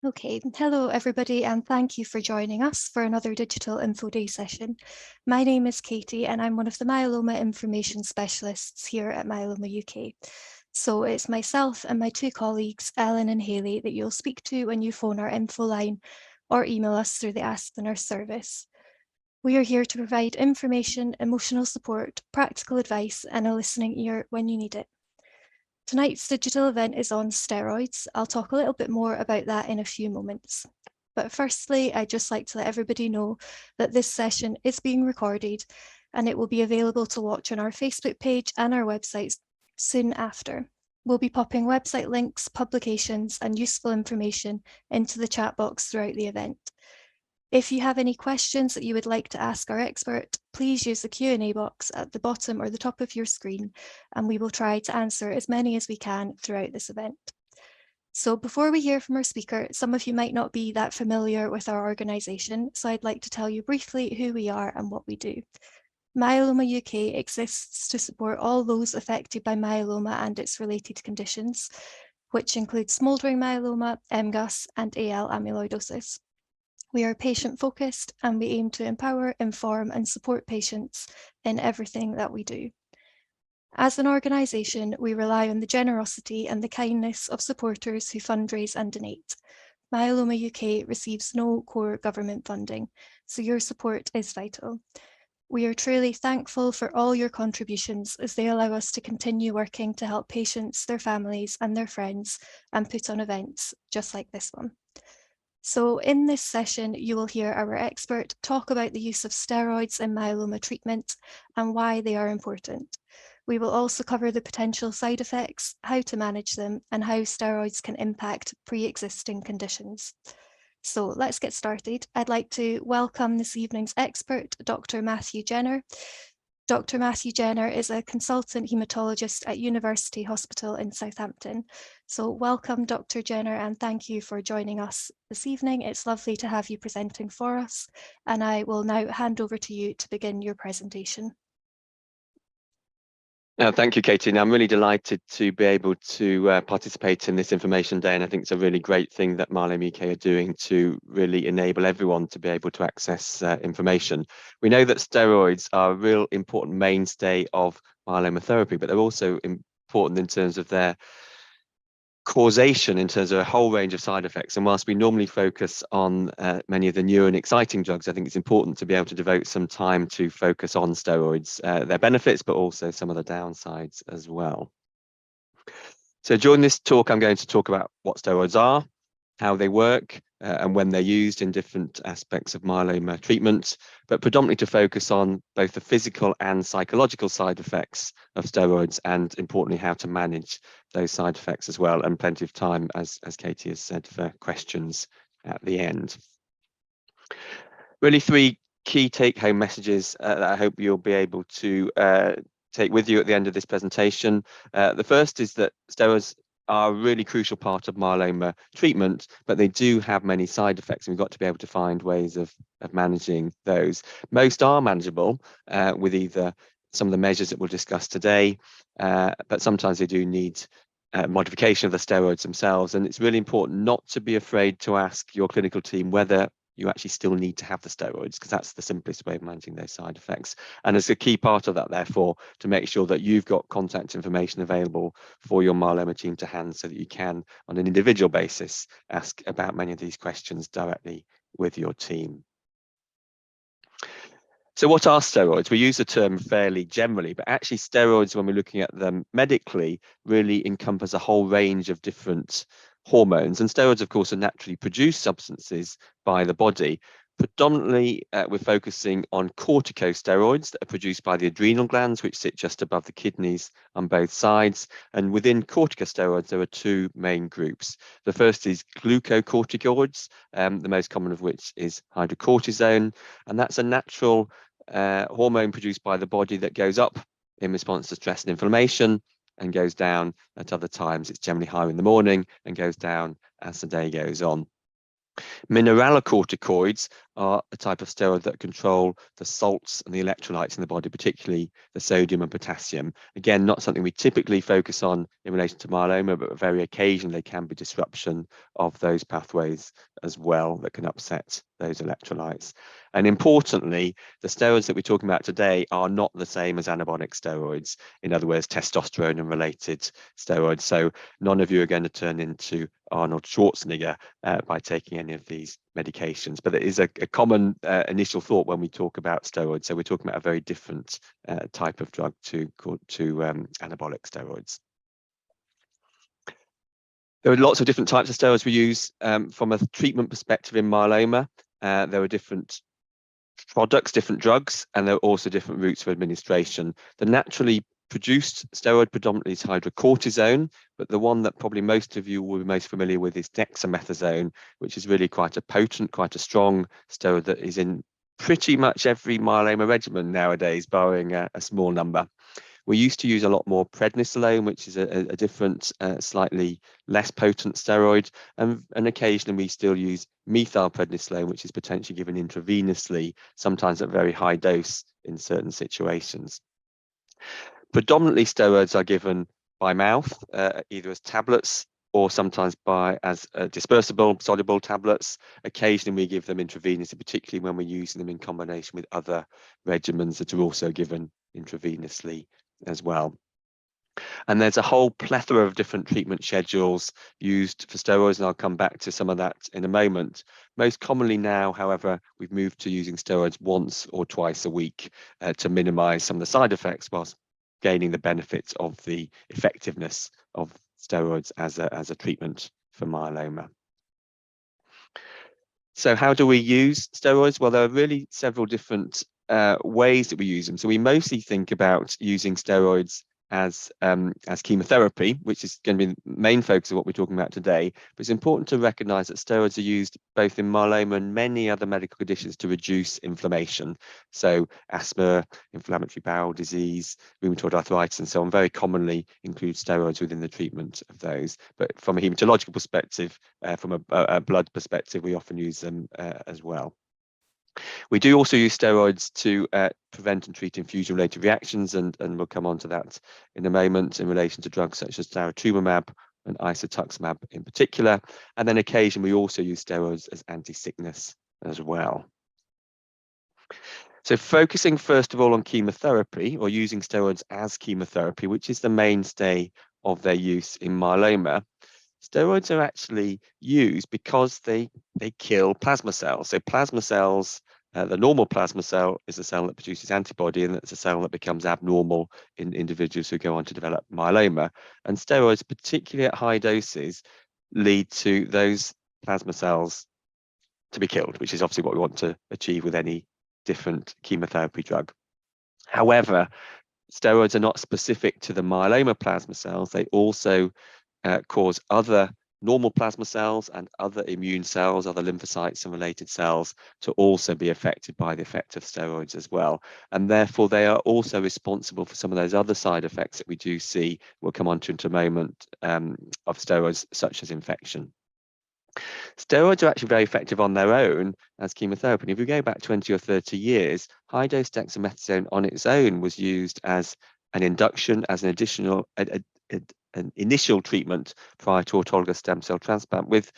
Okay, hello everybody, and thank you for joining us for another Digital Infoday session. My name is Katie, and I'm one of the myeloma information specialists here at Myeloma UK. So it's myself and my two colleagues, Ellen and Hayley, that you'll speak to when you phone our info line or email us through the Ask the Nurse service. We are here to provide information, emotional support, practical advice, and a listening ear when you need it. Tonight's digital event is on steroids. I'll talk a little bit more about that in a few moments. But firstly, I'd just like to let everybody know that this session is being recorded and it will be available to watch on our Facebook page and our websites soon after. We'll be popping website links, publications, and useful information into the chat box throughout the event. If you have any questions that you would like to ask our expert, please use the Q&A box at the bottom or the top of your screen, and we will try to answer as many as we can throughout this event. So before we hear from our speaker, some of you might not be that familiar with our organisation, so I'd like to tell you briefly who we are and what we do. Myeloma UK exists to support all those affected by myeloma and its related conditions, which include smouldering myeloma, MGUS, and AL amyloidosis. We are patient-focused and we aim to empower, inform and support patients in everything that we do. As an organisation, we rely on the generosity and the kindness of supporters who fundraise and donate. Myeloma UK receives no core government funding, so your support is vital. We are truly thankful for all your contributions as they allow us to continue working to help patients, their families and their friends and put on events just like this one. So in this session, you will hear our expert talk about the use of steroids in myeloma treatment and why they are important. We will also cover the potential side effects, how to manage them, and how steroids can impact pre-existing conditions. So let's get started. I'd like to welcome this evening's expert, Dr. Matthew Jenner. Dr. Matthew Jenner is a consultant haematologist at University Hospital in Southampton. So welcome, Dr. Jenner, and thank you for joining us this evening. It's lovely to have you presenting for us, and I will now hand over to you to begin your presentation. Thank you, Katie. And I'm really delighted to be able to participate in this information day. And I think it's a really great thing that Myeloma UK are doing to really enable everyone to be able to access information. We know that steroids are a real important mainstay of myeloma therapy, but they're also important in terms of their causation, in terms of a whole range of side effects. And whilst we normally focus on many of the new and exciting drugs, I think it's important to be able to devote some time to focus on steroids, their benefits, but also some of the downsides as well. So during this talk, I'm going to talk about what steroids are, how they work, and when they're used in different aspects of myeloma treatment, but predominantly to focus on both the physical and psychological side effects of steroids, and importantly, how to manage those side effects as well, and plenty of time, as Katie has said, for questions at the end. Really three key take-home messages that I hope you'll be able to take with you at the end of this presentation. The first is that steroids are a really crucial part of myeloma treatment, but they do have many side effects, and we've got to be able to find ways of managing those. Most are manageable with either some of the measures that we'll discuss today, but sometimes they do need modification of the steroids themselves. And it's really important not to be afraid to ask your clinical team whether you actually still need to have the steroids, because that's the simplest way of managing those side effects. And it's a key part of that, therefore, to make sure that you've got contact information available for your myeloma team to hand, so that you can, on an individual basis, ask about many of these questions directly with your team. So what are steroids? We use the term fairly generally, but actually steroids, when we're looking at them medically, really encompass a whole range of different hormones. And steroids, of course, are naturally produced substances by the body. Predominantly, we're focusing on corticosteroids that are produced by the adrenal glands, which sit just above the kidneys on both sides. And within corticosteroids, there are two main groups. The first is glucocorticoids, the most common of which is hydrocortisone. And that's a natural hormone produced by the body that goes up in response to stress and inflammation and goes down at other times. It's generally higher in the morning and goes down as the day goes on. Mineralocorticoids are a type of steroid that control the salts and the electrolytes in the body, particularly the sodium and potassium. Again, not something we typically focus on in relation to myeloma, but very occasionally there can be disruption of those pathways as well that can upset those electrolytes. And importantly, the steroids that we're talking about today are not the same as anabolic steroids. In other words, testosterone and related steroids. So none of you are going to turn into Arnold Schwarzenegger by taking any of these medications. But it is a common initial thought when we talk about steroids. So we're talking about a very different type of drug to anabolic steroids. There are lots of different types of steroids we use from a treatment perspective in myeloma. There are different products, different drugs, and there are also different routes for administration. The naturally produced steroid predominantly is hydrocortisone, but the one that probably most of you will be most familiar with is dexamethasone, which is really quite a potent, quite a strong steroid that is in pretty much every myeloma regimen nowadays, barring a small number. We used to use a lot more prednisolone, which is a different, slightly less potent steroid, and occasionally we still use methylprednisolone, which is potentially given intravenously, sometimes at very high dose in certain situations. Predominantly, steroids are given by mouth, either as tablets or sometimes as dispersible, soluble tablets. Occasionally, we give them intravenously, particularly when we're using them in combination with other regimens that are also given intravenously as well. And there's a whole plethora of different treatment schedules used for steroids, and I'll come back to some of that in a moment. Most commonly now, however, we've moved to using steroids once or twice a week to minimize some of the side effects whilst gaining the benefits of the effectiveness of steroids as a treatment for myeloma. So how do we use steroids? Well, there are really several different ways that we use them. So we mostly think about using steroids as chemotherapy, which is going to be the main focus of what we're talking about today. But it's important to recognize that steroids are used both in myeloma and many other medical conditions to reduce inflammation. So asthma, inflammatory bowel disease, rheumatoid arthritis, and so on very commonly include steroids within the treatment of those. But from a hematological perspective, from a blood perspective, we often use them as well. We do also use steroids to prevent and treat infusion-related reactions, and we'll come on to that in a moment in relation to drugs such as daratumumab and isatuximab in particular. And then occasionally we also use steroids as anti-sickness as well. So focusing first of all on chemotherapy, or using steroids as chemotherapy, which is the mainstay of their use in myeloma, steroids are actually used because they kill plasma cells. So plasma cells, the normal plasma cell is a cell that produces antibody, and it's a cell that becomes abnormal in individuals who go on to develop myeloma. And steroids, particularly at high doses, lead to those plasma cells to be killed, which is obviously what we want to achieve with any different chemotherapy drug. However, steroids are not specific to the myeloma plasma cells. They also cause other normal plasma cells and other immune cells, other lymphocytes and related cells to also be affected by the effect of steroids as well. And therefore, they are also responsible for some of those other side effects that we do see, we'll come on to in a moment, of steroids, such as infection. Steroids are actually very effective on their own as chemotherapy. And if we go back 20 or 30 years, high-dose dexamethasone on its own was used as an induction, as an additional, an initial treatment prior to autologous stem cell transplant with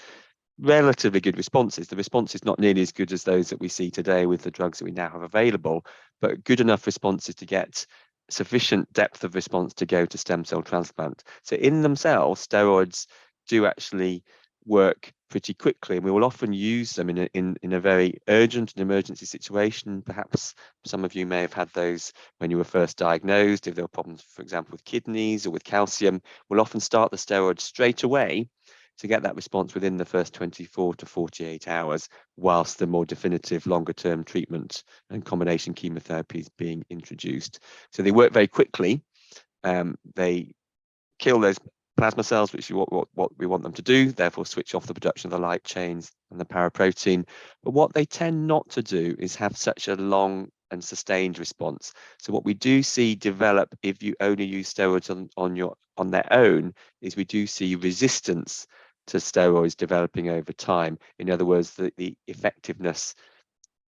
relatively good responses. The response is not nearly as good as those that we see today with the drugs that we now have available, but good enough responses to get sufficient depth of response to go to stem cell transplant. So in themselves, steroids do actually work pretty quickly, and we will often use them in a very urgent and emergency situation. Perhaps some of you may have had those when you were first diagnosed. If there were problems, for example, with kidneys or with calcium, we'll often start the steroids straight away to get that response within the first 24 to 48 hours, whilst the more definitive longer-term treatment and combination chemotherapy is being introduced. So they work very quickly. They kill those plasma cells, which is what we want them to do, therefore switch off the production of the light chains and the paraprotein. But what they tend not to do is have such a long and sustained response. So what we do see develop if you only use steroids on their own is we do see resistance to steroids developing over time. In other words, the effectiveness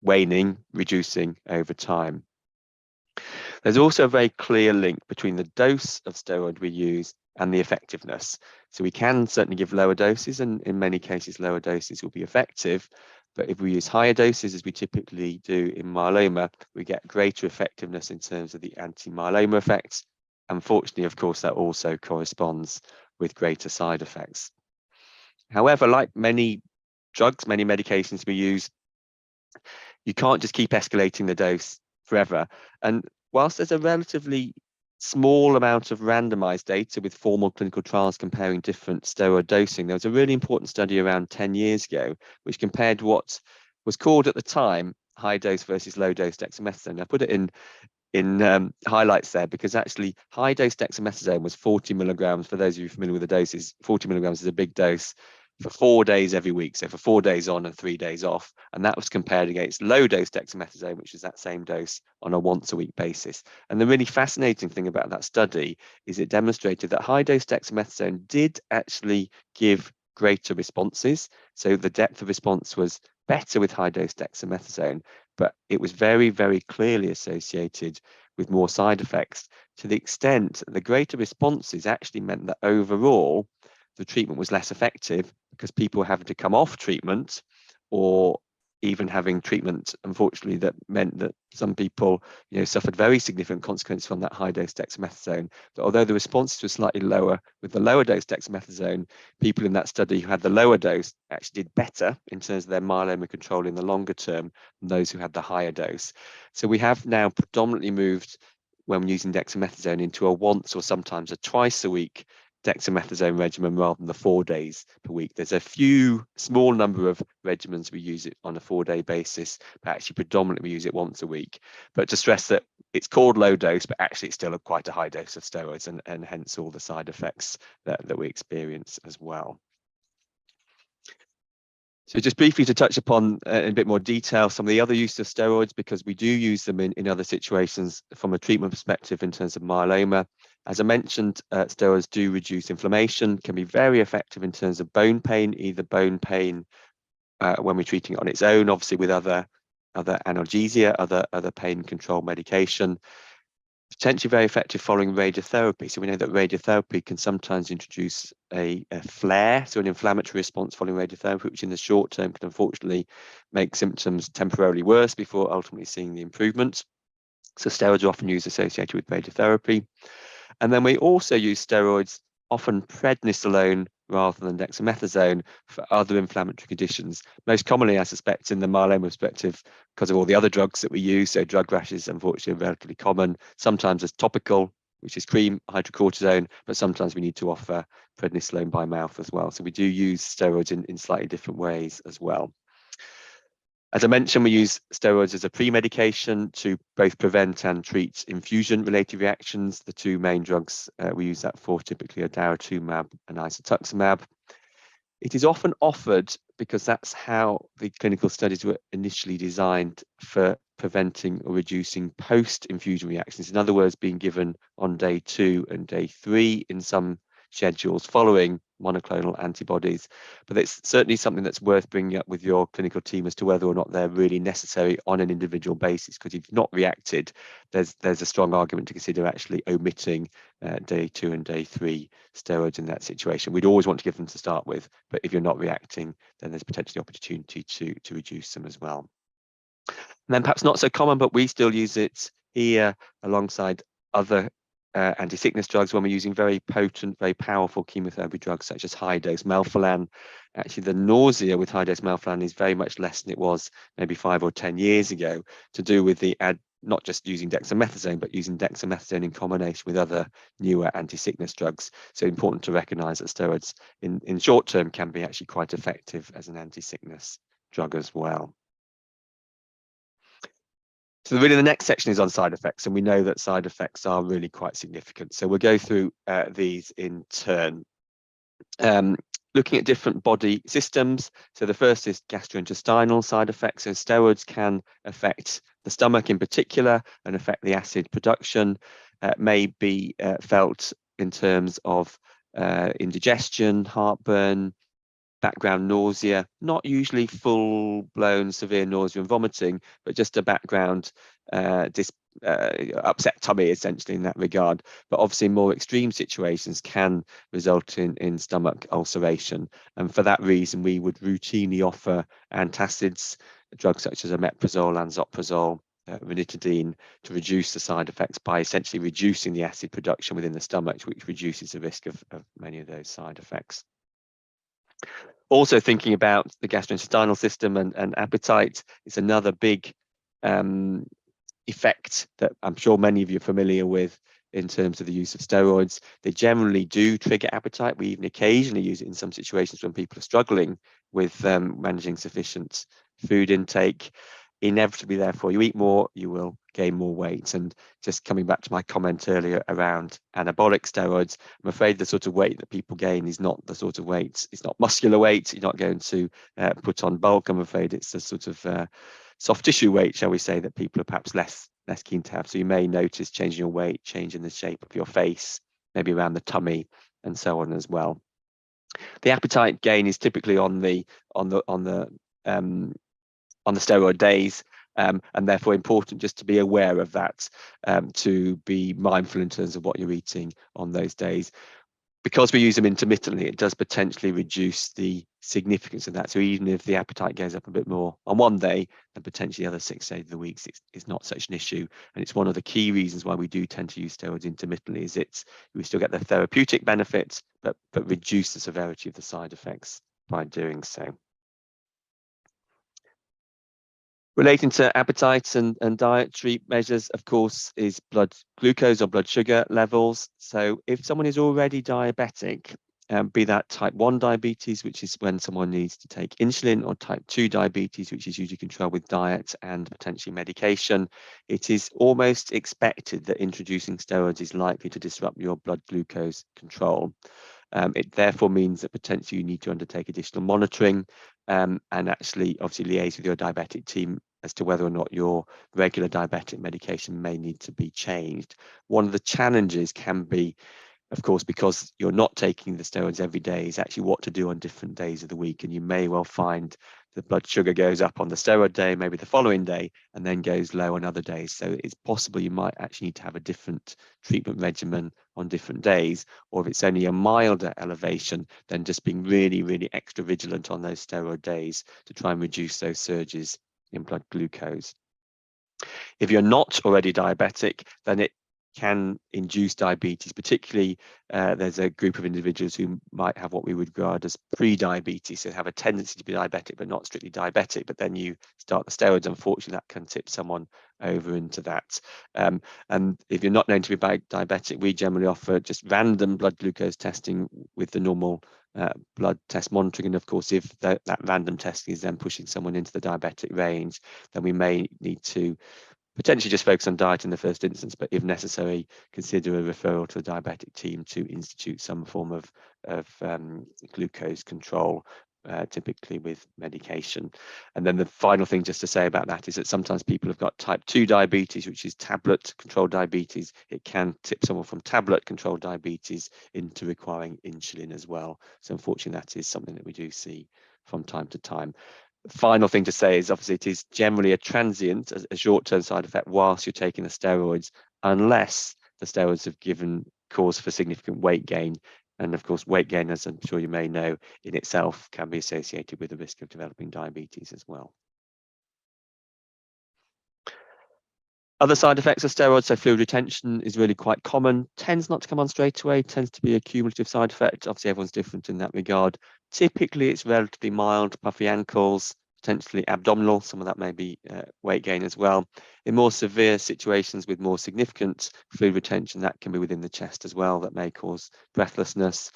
waning, reducing over time. There's also a very clear link between the dose of steroid we use and the effectiveness. So we can certainly give lower doses, and in many cases, lower doses will be effective. But if we use higher doses, as we typically do in myeloma, we get greater effectiveness in terms of the anti-myeloma effects. Unfortunately, of course, that also corresponds with greater side effects. However, like many drugs, many medications we use, you can't just keep escalating the dose forever. And whilst there's a relatively small amount of randomized data with formal clinical trials comparing different steroid dosing, there was a really important study around 10 years ago, which compared what was called at the time high dose versus low dose dexamethasone. I put it in highlights there because actually high dose dexamethasone was 40 milligrams. For those of you familiar with the doses, 40 milligrams is a big dose for 4 days every week. So for 4 days on and 3 days off. And that was compared against low dose dexamethasone, which is that same dose on a once a week basis. And the really fascinating thing about that study is it demonstrated that high dose dexamethasone did actually give greater responses. So the depth of response was better with high dose dexamethasone, but it was very, very clearly associated with more side effects, to the extent that the greater responses actually meant that overall the treatment was less effective because people were having to come off treatment, or even having treatment, unfortunately, that meant that some people, suffered very significant consequences from that high dose dexamethasone. But although the responses were slightly lower with the lower dose dexamethasone, people in that study who had the lower dose actually did better in terms of their myeloma control in the longer term than those who had the higher dose. So we have now predominantly moved, when using dexamethasone, into a once or sometimes a twice a week dexamethasone regimen rather than the 4 days per week. There's a few small number of regimens we use it on a 4-day basis, but actually predominantly we use it once a week. But to stress that it's called low dose, but actually it's still quite a high dose of steroids, and hence all the side effects that we experience as well. So just briefly to touch upon in a bit more detail some of the other use of steroids, because we do use them in other situations from a treatment perspective in terms of myeloma. As I mentioned, steroids do reduce inflammation, can be very effective in terms of bone pain, either bone pain when we're treating it on its own, obviously with other analgesia, other pain control medication. Potentially very effective following radiotherapy. So we know that radiotherapy can sometimes introduce a flare, so an inflammatory response following radiotherapy, which in the short term can unfortunately make symptoms temporarily worse before ultimately seeing the improvement. So steroids are often used associated with radiotherapy. And then we also use steroids, often prednisolone rather than dexamethasone, for other inflammatory conditions. Most commonly, I suspect, in the myeloma perspective, because of all the other drugs that we use. So drug rashes, unfortunately, are relatively common, sometimes as topical, which is cream hydrocortisone, but sometimes we need to offer prednisolone by mouth as well. So we do use steroids in slightly different ways as well. As I mentioned, we use steroids as a pre-medication to both prevent and treat infusion-related reactions. The two main drugs we use that for typically are daratumumab and isatuximab. It is often offered because that's how the clinical studies were initially designed, for preventing or reducing post-infusion reactions. In other words, being given on day 2 and day 3 in some schedules following monoclonal antibodies. But it's certainly something that's worth bringing up with your clinical team as to whether or not they're really necessary on an individual basis, because if you've not reacted, there's a strong argument to consider actually omitting day 2 and day 3 steroids in that situation. We'd always want to give them to start with, but if you're not reacting, then there's potentially opportunity to reduce them as well. And then perhaps not so common, but we still use it here alongside other anti-sickness drugs when we're using very potent, very powerful chemotherapy drugs such as high-dose melphalan. Actually, the nausea with high-dose melphalan is very much less than it was maybe 5 or 10 years ago, to do with the not just using dexamethasone, but using dexamethasone in combination with other newer anti-sickness drugs. So important to recognise that steroids in short term can be actually quite effective as an anti-sickness drug as well. So really the next section is on side effects, and we know that side effects are really quite significant. So we'll go through these in turn. Looking at different body systems. So the first is gastrointestinal side effects. So steroids can affect the stomach in particular and affect the acid production. May be felt in terms of indigestion, heartburn, background nausea, not usually full-blown severe nausea and vomiting, but just a background upset tummy, essentially, in that regard. But obviously more extreme situations can result in stomach ulceration. And for that reason, we would routinely offer antacids, drugs such as omeprazole, lansoprazole, ranitidine, to reduce the side effects by essentially reducing the acid production within the stomach, which reduces the risk of many of those side effects. Also thinking about the gastrointestinal system and appetite is another big effect that I'm sure many of you are familiar with in terms of the use of steroids. They generally do trigger appetite. We even occasionally use it in some situations when people are struggling with managing sufficient food intake. Inevitably, therefore, you eat more, you will gain more weight. And just coming back to my comment earlier around anabolic steroids, I'm afraid the sort of weight that people gain is not the sort of weight, it's not muscular weight. You're not going to put on bulk. I'm afraid it's the sort of soft tissue weight, shall we say, that people are perhaps less keen to have. So you may notice changing your weight, changing the shape of your face, maybe around the tummy, and so on as well. The appetite gain is typically on the steroid days, and therefore important just to be aware of that, to be mindful in terms of what you're eating on those days. Because we use them intermittently, it does potentially reduce the significance of that. So even if the appetite goes up a bit more on one day, then potentially the other 6 days of the week, it's not such an issue. And it's one of the key reasons why we do tend to use steroids intermittently, is we still get the therapeutic benefits, but reduce the severity of the side effects by doing so. Relating to appetite and dietary measures, of course, is blood glucose or blood sugar levels. So if someone is already diabetic, be that type 1 diabetes, which is when someone needs to take insulin, or type 2 diabetes, which is usually controlled with diet and potentially medication, it is almost expected that introducing steroids is likely to disrupt your blood glucose control. It therefore means that potentially you need to undertake additional monitoring, and actually obviously liaise with your diabetic team as to whether or not your regular diabetic medication may need to be changed. One of the challenges can be, of course, because you're not taking the steroids every day, is actually what to do on different days of the week. And you may well find the blood sugar goes up on the steroid day, maybe the following day, and then goes low on other days. So it's possible you might actually need to have a different treatment regimen on different days, or if it's only a milder elevation, then just being really, really extra vigilant on those steroid days to try and reduce those surges in blood glucose. If you're not already diabetic, then it can induce diabetes. Particularly, there's a group of individuals who might have what we would regard as pre-diabetes, so have a tendency to be diabetic but not strictly diabetic. But then you start the steroids, unfortunately, that can tip someone over into that. And if you're not known to be diabetic, we generally offer just random blood glucose testing with the normal blood test monitoring. And of course, if that random testing is then pushing someone into the diabetic range, then we may need to potentially just focus on diet in the first instance, but if necessary, consider a referral to a diabetic team to institute some form of glucose control, typically with medication. And then the final thing just to say about that is that sometimes people have got type 2 diabetes, which is tablet controlled diabetes. It can tip someone from tablet controlled diabetes into requiring insulin as well. So unfortunately, that is something that we do see from time to time. Final thing to say is obviously it is generally a transient, a short-term side effect whilst you're taking the steroids, unless the steroids have given cause for significant weight gain. And of course, weight gain, as I'm sure you may know, in itself can be associated with the risk of developing diabetes as well. Other side effects of steroids, so fluid retention is really quite common, tends not to come on straight away, tends to be a cumulative side effect. Obviously, everyone's different in that regard. Typically, it's relatively mild, puffy ankles, potentially abdominal. Some of that may be weight gain as well. In more severe situations with more significant fluid retention, that can be within the chest as well. That may cause breathlessness.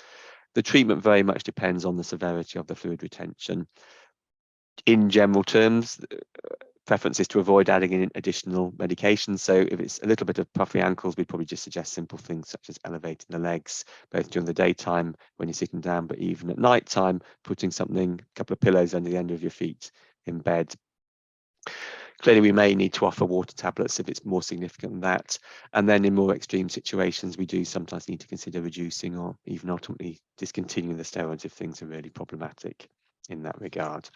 The treatment very much depends on the severity of the fluid retention. In general terms, preference is to avoid adding in additional medication. So if it's a little bit of puffy ankles, we'd probably just suggest simple things such as elevating the legs, both during the daytime when you're sitting down, but even at night time, putting something, a couple of pillows under the end of your feet in bed. Clearly, we may need to offer water tablets if it's more significant than that. And then in more extreme situations, we do sometimes need to consider reducing or even ultimately discontinuing the steroids if things are really problematic in that regard.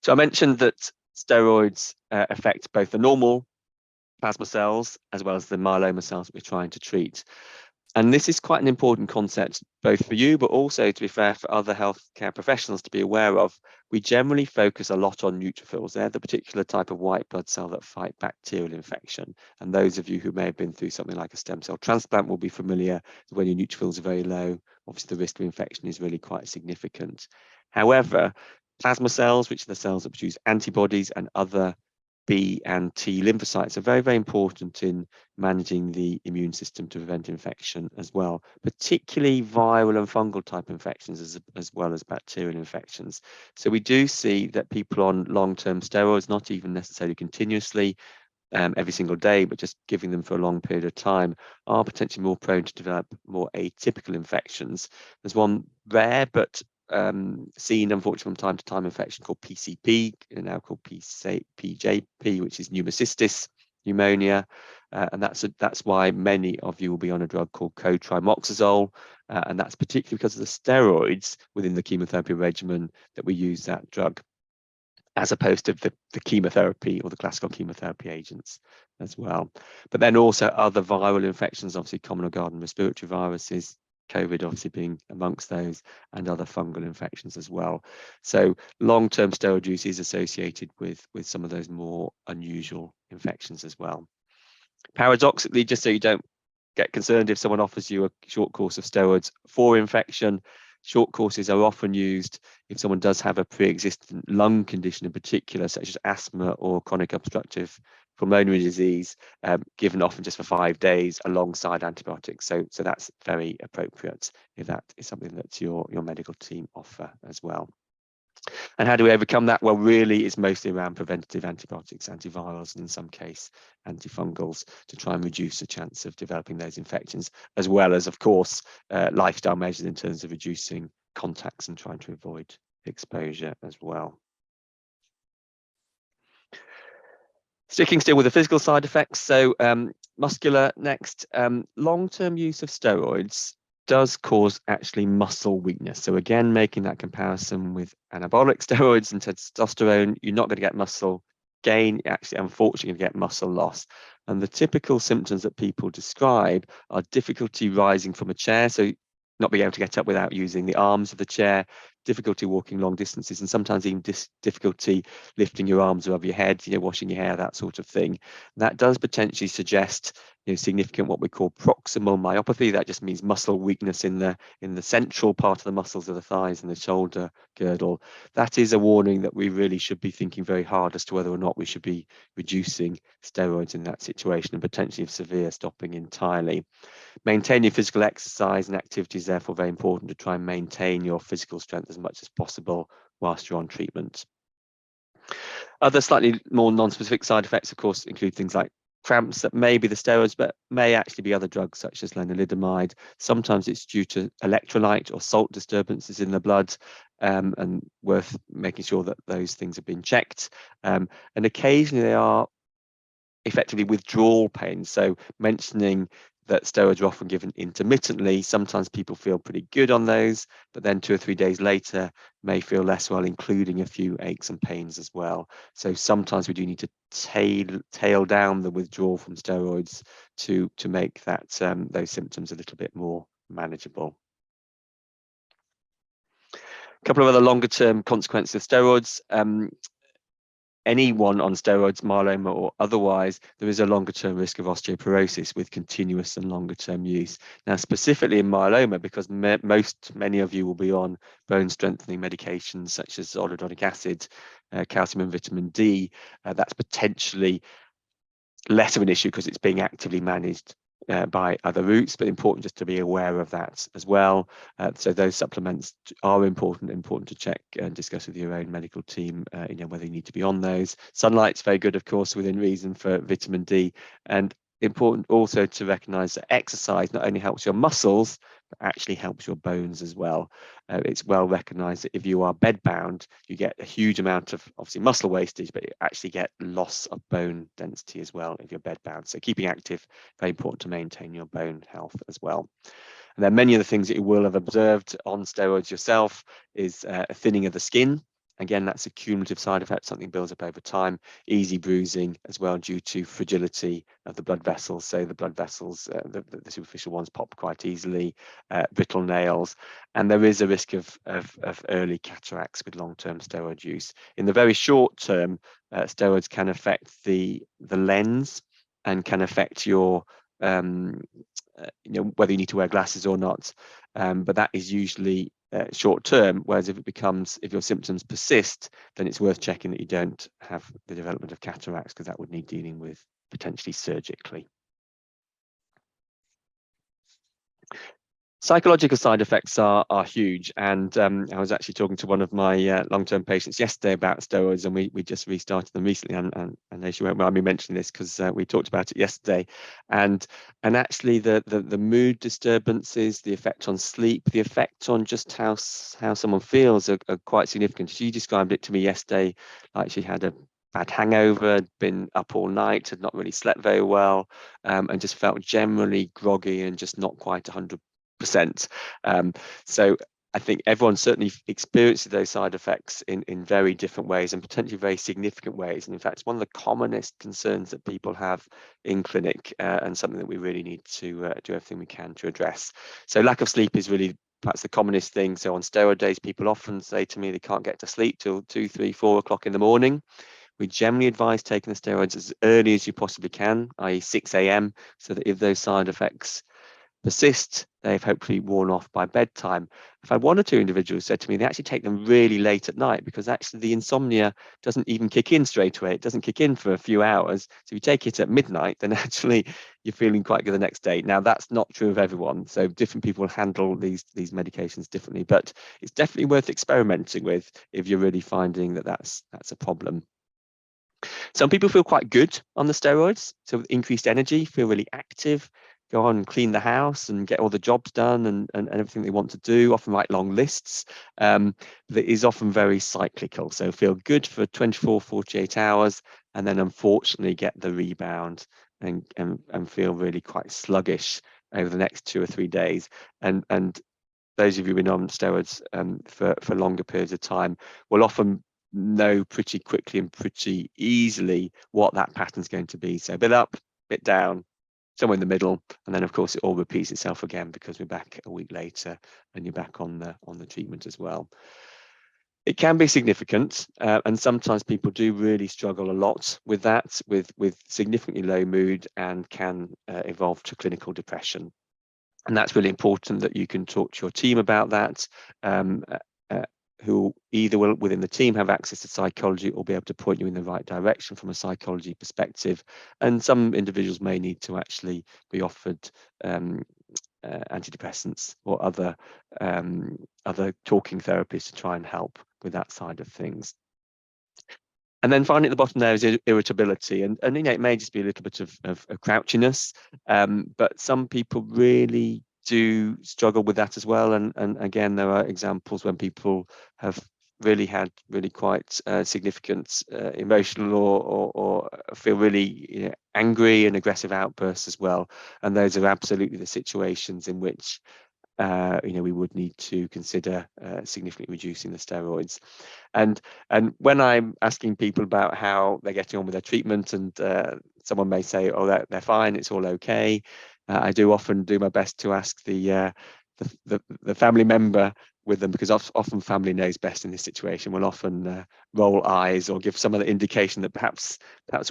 So I mentioned that steroids affect both the normal plasma cells as well as the myeloma cells that we're trying to treat. And this is quite an important concept, both for you, but also, to be fair, for other healthcare professionals to be aware of. We generally focus a lot on neutrophils. They're the particular type of white blood cell that fight bacterial infection. And those of you who may have been through something like a stem cell transplant will be familiar that when your neutrophils are very low, obviously the risk of infection is really quite significant. However, plasma cells, which are the cells that produce antibodies and other B and T lymphocytes, are very, very important in managing the immune system to prevent infection as well, particularly viral and fungal type infections as well as bacterial infections. So we do see that people on long-term steroids, not even necessarily continuously every single day, but just giving them for a long period of time, are potentially more prone to develop more atypical infections. There's one rare but seen, unfortunately, from time to time infection called PCP, now called PJP, which is pneumocystis pneumonia, and that's why many of you will be on a drug called cotrimoxazole, and that's particularly because of the steroids within the chemotherapy regimen that we use that drug, as opposed to the chemotherapy or the classical chemotherapy agents as well. But then also other viral infections, obviously common or garden respiratory viruses, COVID obviously being amongst those, and other fungal infections as well. So long-term steroid use is associated with some of those more unusual infections as well. Paradoxically, just so you don't get concerned if someone offers you a short course of steroids for infection, short courses are often used if someone does have a pre-existing lung condition in particular, such as asthma or chronic obstructive pulmonary disease, given often just for 5 days alongside antibiotics. So that's very appropriate if that is something that your medical team offer as well. And how do we overcome that? Well, really, it's mostly around preventative antibiotics, antivirals, and in some case, antifungals, to try and reduce the chance of developing those infections, as well as, of course, lifestyle measures in terms of reducing contacts and trying to avoid exposure as well. Sticking still with the physical side effects, so muscular next. Long-term use of steroids does cause actually muscle weakness. So again, making that comparison with anabolic steroids and testosterone, you're not going to get muscle gain, actually, unfortunately, going to get muscle loss. And the typical symptoms that people describe are difficulty rising from a chair, so not being able to get up without using the arms of the chair, difficulty walking long distances, and sometimes even difficulty lifting your arms above your head, washing your hair, that sort of thing. That does potentially suggest significant what we call proximal myopathy. That just means muscle weakness in the central part of the muscles of the thighs and the shoulder girdle. That is a warning that we really should be thinking very hard as to whether or not we should be reducing steroids in that situation, and potentially, if severe, stopping entirely. Maintain your physical exercise and activity is therefore very important to try and maintain your physical strength as much as possible whilst you're on treatment. Other slightly more non-specific side effects, of course, include things like cramps that may be the steroids, but may actually be other drugs such as lenalidomide. Sometimes it's due to electrolyte or salt disturbances in the blood, and worth making sure that those things have been checked. And occasionally they are effectively withdrawal pain. So mentioning that steroids are often given intermittently, sometimes people feel pretty good on those, but then 2 or 3 days later may feel less well, including a few aches and pains as well. So sometimes we do need to tail down the withdrawal from steroids to make that those symptoms a little bit more manageable. A couple of other longer term consequences of steroids. Anyone on steroids, myeloma or otherwise, there is a longer-term risk of osteoporosis with continuous and longer-term use. Now, specifically in myeloma, because many of you will be on bone strengthening medications such as zoledronic acid, calcium and vitamin D, that's potentially less of an issue because it's being actively managed by other routes, but important just to be aware of that as well. So those supplements are important to check and discuss with your own medical team, whether you need to be on those. Sunlight's very good, of course, within reason for vitamin D. And important also to recognize that exercise not only helps your muscles, but actually helps your bones as well. It's well recognized that if you are bedbound, you get a huge amount of obviously muscle wastage, but you actually get loss of bone density as well if you're bedbound. So keeping active, very important to maintain your bone health as well. And then many of the things that you will have observed on steroids yourself is a thinning of the skin. Again, that's a cumulative side effect, something builds up over time, easy bruising as well due to fragility of the blood vessels. So the blood vessels, the superficial ones pop quite easily, brittle nails, and there is a risk of early cataracts with long-term steroid use. In the very short term, steroids can affect the lens and can affect your whether you need to wear glasses or not, but that is usually short term. Whereas if your symptoms persist, then it's worth checking that you don't have the development of cataracts, because that would need dealing with potentially surgically. Psychological side effects are huge, and I was actually talking to one of my long-term patients yesterday about steroids, and we just restarted them recently, and I know she won't mind me mentioning this because we talked about it yesterday, and actually the mood disturbances, the effect on sleep, the effect on just how someone feels are quite significant. She described it to me yesterday like she had a bad hangover, had been up all night, had not really slept very well, and just felt generally groggy and just not quite 100%. So I think everyone certainly experiences those side effects in very different ways and potentially very significant ways. And in fact, it's one of the commonest concerns that people have in clinic, and something that we really need to do everything we can to address. So lack of sleep is really perhaps the commonest thing. So on steroid days, people often say to me they can't get to sleep till 2, 3, 4 o'clock in the morning. We generally advise taking the steroids as early as you possibly can, i.e. 6 a.m., so that if those side effects persist, they've hopefully worn off by bedtime. I've had 1 or 2 individuals said to me they actually take them really late at night, because actually the insomnia doesn't even kick in straight away. It doesn't kick in for a few hours. So if you take it at midnight, then actually you're feeling quite good the next day. Now, that's not true of everyone. So different people handle these medications differently, but it's definitely worth experimenting with if you're really finding that that's a problem. Some people feel quite good on the steroids, so with increased energy, feel really active, go on and clean the house and get all the jobs done and everything they want to do, often write long lists. That is often very cyclical, so feel good for 24, 48 hours, and then unfortunately get the rebound and feel really quite sluggish over the next 2 or 3 days. And those of you who've been on steroids for longer periods of time will often know pretty quickly and pretty easily what that pattern's going to be. So a bit up, bit down, somewhere in the middle, and then of course it all repeats itself again because we're back a week later and you're back on the treatment as well. It can be significant, and sometimes people do really struggle a lot with that, with significantly low mood, and can evolve to clinical depression. And that's really important that you can talk to your team about that, who either will within the team have access to psychology or be able to point you in the right direction from a psychology perspective. And some individuals may need to actually be offered antidepressants or other talking therapies to try and help with that side of things. And then finally at the bottom there is irritability, and it may just be a little bit of crouchiness, but some people really do struggle with that as well. And again, there are examples when people have really had quite significant emotional or feel really angry and aggressive outbursts as well. And those are absolutely the situations in which we would need to consider significantly reducing the steroids. And when I'm asking people about how they're getting on with their treatment, and someone may say, "Oh, they're fine, it's all okay," I do often do my best to ask the family member with them, because often family knows best in this situation. Will often roll eyes or give some other indication that perhaps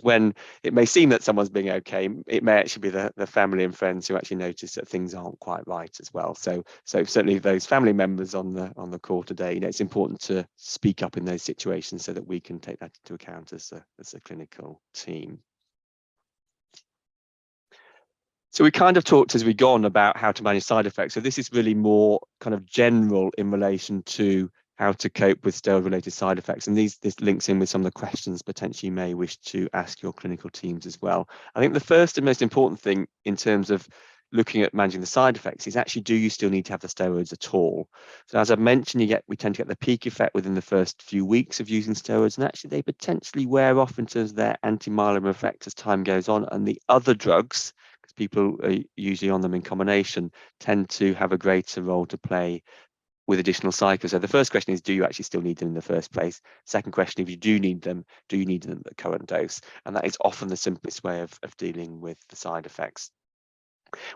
when it may seem that someone's being okay, it may actually be the family and friends who actually notice that things aren't quite right as well. So certainly those family members on the call today, it's important to speak up in those situations so that we can take that into account as a clinical team. So we kind of talked as we go on about how to manage side effects. So this is really more kind of general in relation to how to cope with steroid-related side effects. And this links in with some of the questions potentially you may wish to ask your clinical teams as well. I think the first and most important thing in terms of looking at managing the side effects is actually, do you still need to have the steroids at all? So as I've mentioned, we tend to get the peak effect within the first few weeks of using steroids, and actually they potentially wear off in terms of their anti-myeloma effect as time goes on. And the other drugs, because people are usually on them in combination, tend to have a greater role to play with additional cycles. So the first question is, do you actually still need them in the first place? Second question, if you do need them, do you need them at the current dose? And that is often the simplest way of dealing with the side effects.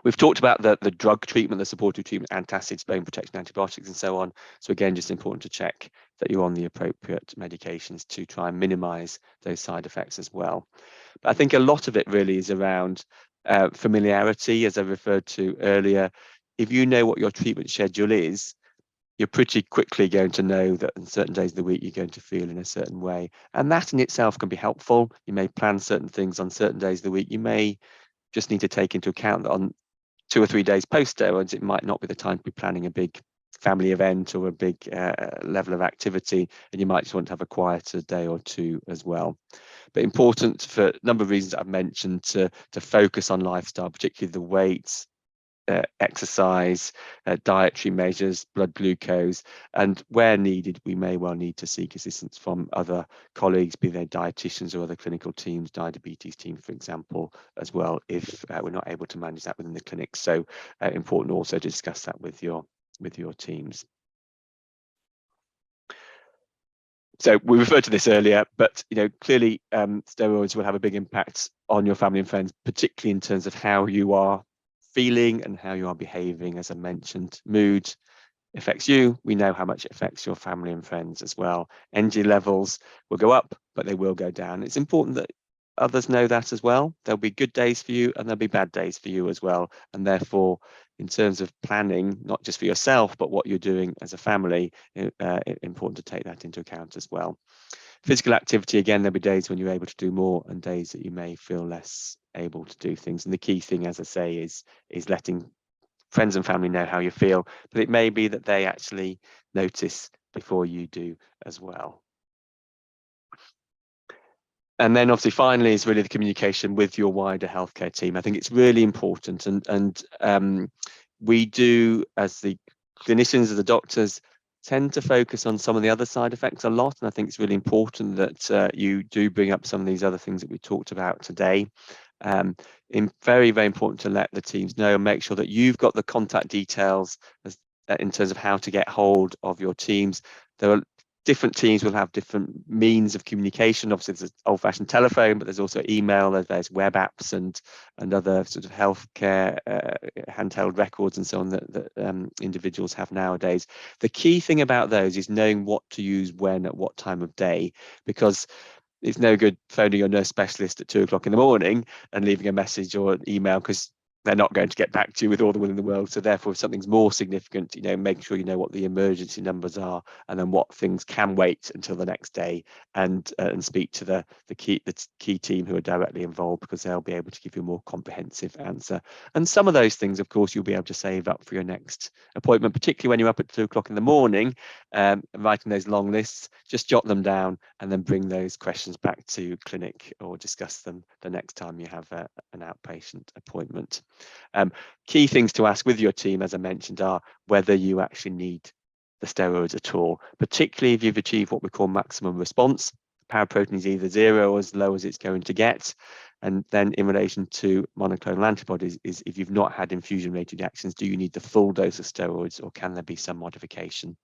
We've talked about the drug treatment, the supportive treatment, antacids, bone protection, antibiotics, and so on. So again, just important to check that you're on the appropriate medications to try and minimize those side effects as well. But I think a lot of it really is around familiarity, as I referred to earlier. If you know what your treatment schedule is, you're pretty quickly going to know that on certain days of the week you're going to feel in a certain way. And that in itself can be helpful. You may plan certain things on certain days of the week. You may just need to take into account that on 2 or 3 days post steroids, it might not be the time to be planning a big family event or a big level of activity, and you might just want to have a quieter day or two as well. But important for a number of reasons I've mentioned to focus on lifestyle, particularly the weight, exercise, dietary measures, blood glucose, and where needed, we may well need to seek assistance from other colleagues, be they dietitians or other clinical teams, diabetes team, for example, as well, if we're not able to manage that within the clinic. So important also to discuss that with your teams. So we referred to this earlier, but clearly steroids will have a big impact on your family and friends, particularly in terms of how you are feeling and how you are behaving. As I mentioned, mood affects you. We know how much it affects your family and friends as well. Energy levels will go up, but they will go down. It's important that others know that as well. There'll be good days for you and there'll be bad days for you as well. And therefore, in terms of planning, not just for yourself, but what you're doing as a family, important to take that into account as well. Physical activity, again, there'll be days when you're able to do more and days that you may feel less able to do things. And the key thing, as I say, is letting friends and family know how you feel, but it may be that they actually notice before you do as well. And then obviously finally is really the communication with your wider healthcare team. I think it's really important, and we do, as the clinicians, as the doctors, tend to focus on some of the other side effects a lot, and I think it's really important that you do bring up some of these other things that we talked about today. Very, very important to let the teams know and make sure that you've got the contact details in terms of how to get hold of your teams. There are different teams will have different means of communication. Obviously, there's old-fashioned telephone, but there's also email, there's web apps and other sort of healthcare handheld records and so on that individuals have nowadays. The key thing about those is knowing what to use when at what time of day, because it's no good phoning your nurse specialist at 2 o'clock in the morning and leaving a message or an email, because they're not going to get back to you with all the will in the world. So therefore, if something's more significant, making sure you know what the emergency numbers are, and then what things can wait until the next day, and speak to the key team who are directly involved, because they'll be able to give you a more comprehensive answer. And some of those things, of course, you'll be able to save up for your next appointment, particularly when you're up at 2 o'clock in the morning, writing those long lists. Just jot them down and then bring those questions back to clinic or discuss them the next time you have an outpatient appointment. Key things to ask with your team, as I mentioned, are whether you actually need the steroids at all, particularly if you've achieved what we call maximum response. Paraprotein is either 0 or as low as it's going to get. And then in relation to monoclonal antibodies, is if you've not had infusion-related reactions, do you need the full dose of steroids, or can there be some modification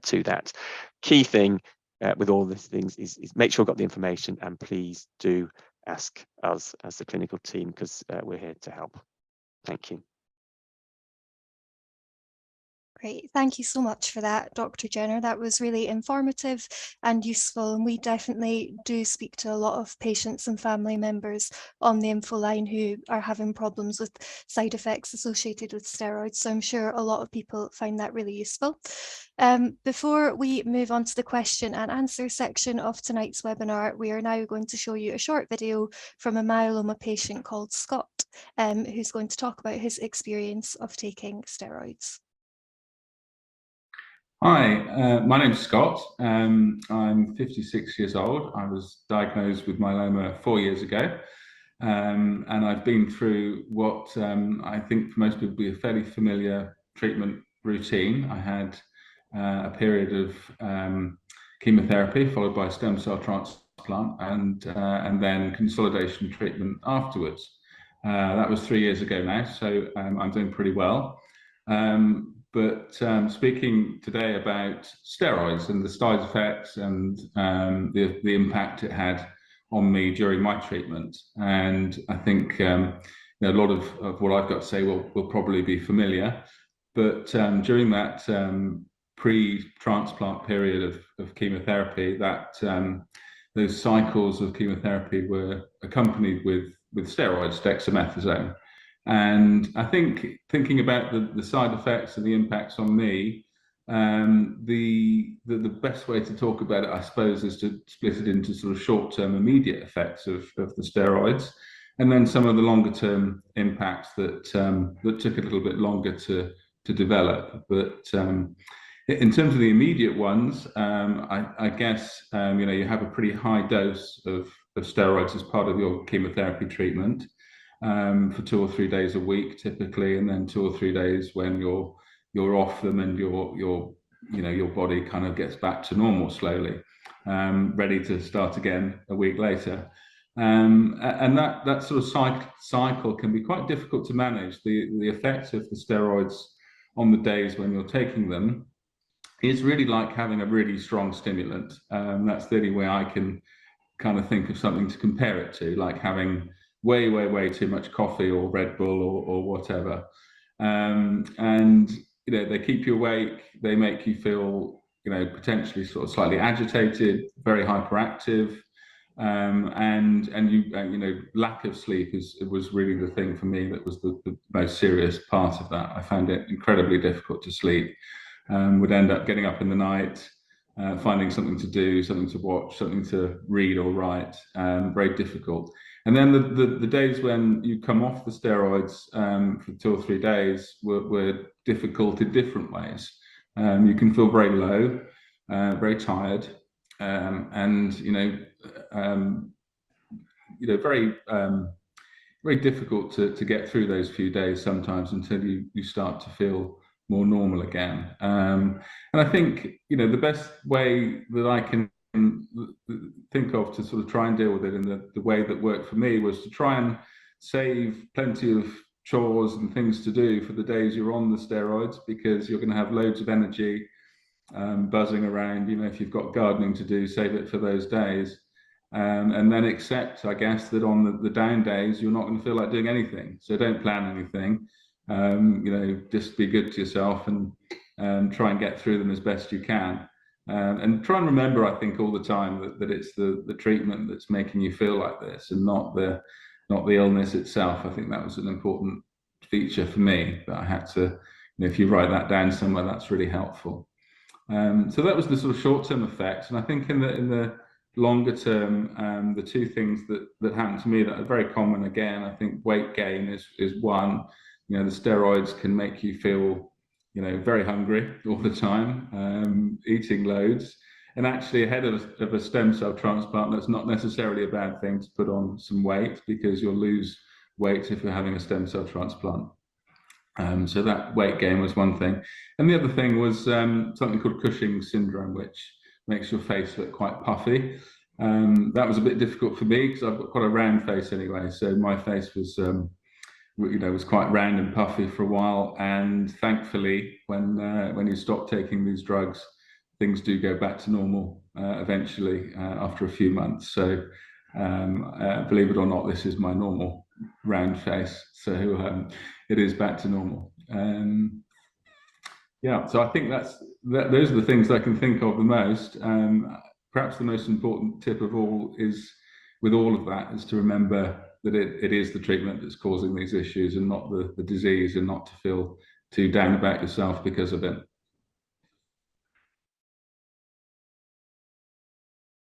to that? Key thing with all these things is make sure you've got the information, and please do ask us as the clinical team, because we're here to help. Thank you. Great. Thank you so much for that, Dr. Jenner. That was really informative and useful. And we definitely do speak to a lot of patients and family members on the info line who are having problems with side effects associated with steroids. So I'm sure a lot of people find that really useful. Before we move on to the question and answer section of tonight's webinar, we are now going to show you a short video from a myeloma patient called Scott, who's going to talk about his experience of taking steroids. Hi, my name's Scott. I'm 56 years old. I was diagnosed with myeloma 4 years ago, and I've been through what I think for most people would be a fairly familiar treatment routine. I had a period of chemotherapy followed by stem cell transplant and then consolidation treatment afterwards. That was 3 years ago now, so I'm doing pretty well. But speaking today about steroids and the side effects and the impact it had on me during my treatment, and I think a lot of what I've got to say will probably be familiar. But during that pre-transplant period of chemotherapy, that those cycles of chemotherapy were accompanied with steroids, dexamethasone. And I think thinking about the side effects and the impacts on me, the best way to talk about it, I suppose, is to split it into sort of short-term immediate effects of the steroids, and then some of the longer-term impacts that that took a little bit longer to develop. But in terms of the immediate ones, I guess you have a pretty high dose of steroids as part of your chemotherapy treatment for 2 or 3 days a week, typically, and then 2 or 3 days when you're off them and your body kind of gets back to normal slowly, ready to start again a week later. And that sort of cycle can be quite difficult to manage. The effects of the steroids on the days when you're taking them is really like having a really strong stimulant. That's the only way I can kind of think of something to compare it to, like having way too much coffee or Red Bull or whatever. And they keep you awake, they make you feel potentially sort of slightly agitated, very hyperactive, and lack of sleep was really the thing for me that was the most serious part of that. I found it incredibly difficult to sleep. Would end up getting up in the night, finding something to do, something to watch, something to read or write, very difficult. And then the days when you come off the steroids for 2 or 3 days were difficult in different ways. You can feel very low, very tired, and very difficult to get through those few days sometimes until you start to feel more normal again. And I think the best way that I can think of to sort of try and deal with it, and the way that worked for me, was to try and save plenty of chores and things to do for the days you're on the steroids, because you're going to have loads of energy buzzing around. If you've got gardening to do, save it for those days. And then accept, I guess, that on the down days, you're not going to feel like doing anything. So don't plan anything. Just be good to yourself and try and get through them as best you can. And try and remember, I think, all the time that it's the treatment that's making you feel like this, and not the illness itself. I think that was an important feature for me that I had to, if you write that down somewhere, that's really helpful. So that was the sort of short-term effects. And I think in the longer term, the two things that happened to me that are very common, again, I think weight gain is one. The steroids can make you feel very hungry all the time, eating loads. And actually, ahead of a stem cell transplant, that's not necessarily a bad thing to put on some weight, because you'll lose weight if you're having a stem cell transplant. So that weight gain was one thing. And the other thing was something called Cushing's syndrome, which makes your face look quite puffy. That was a bit difficult for me because I've got quite a round face anyway. So my face was quite round and puffy for a while. And thankfully, when you stop taking these drugs, things do go back to normal eventually after a few months. So believe it or not, this is my normal round face. So it is back to normal. Yeah, so I think those are the things I can think of the most. Perhaps the most important tip of all is, with all of that, is to remember that it is the treatment that's causing these issues, and not the disease, and not to feel too down about yourself because of it.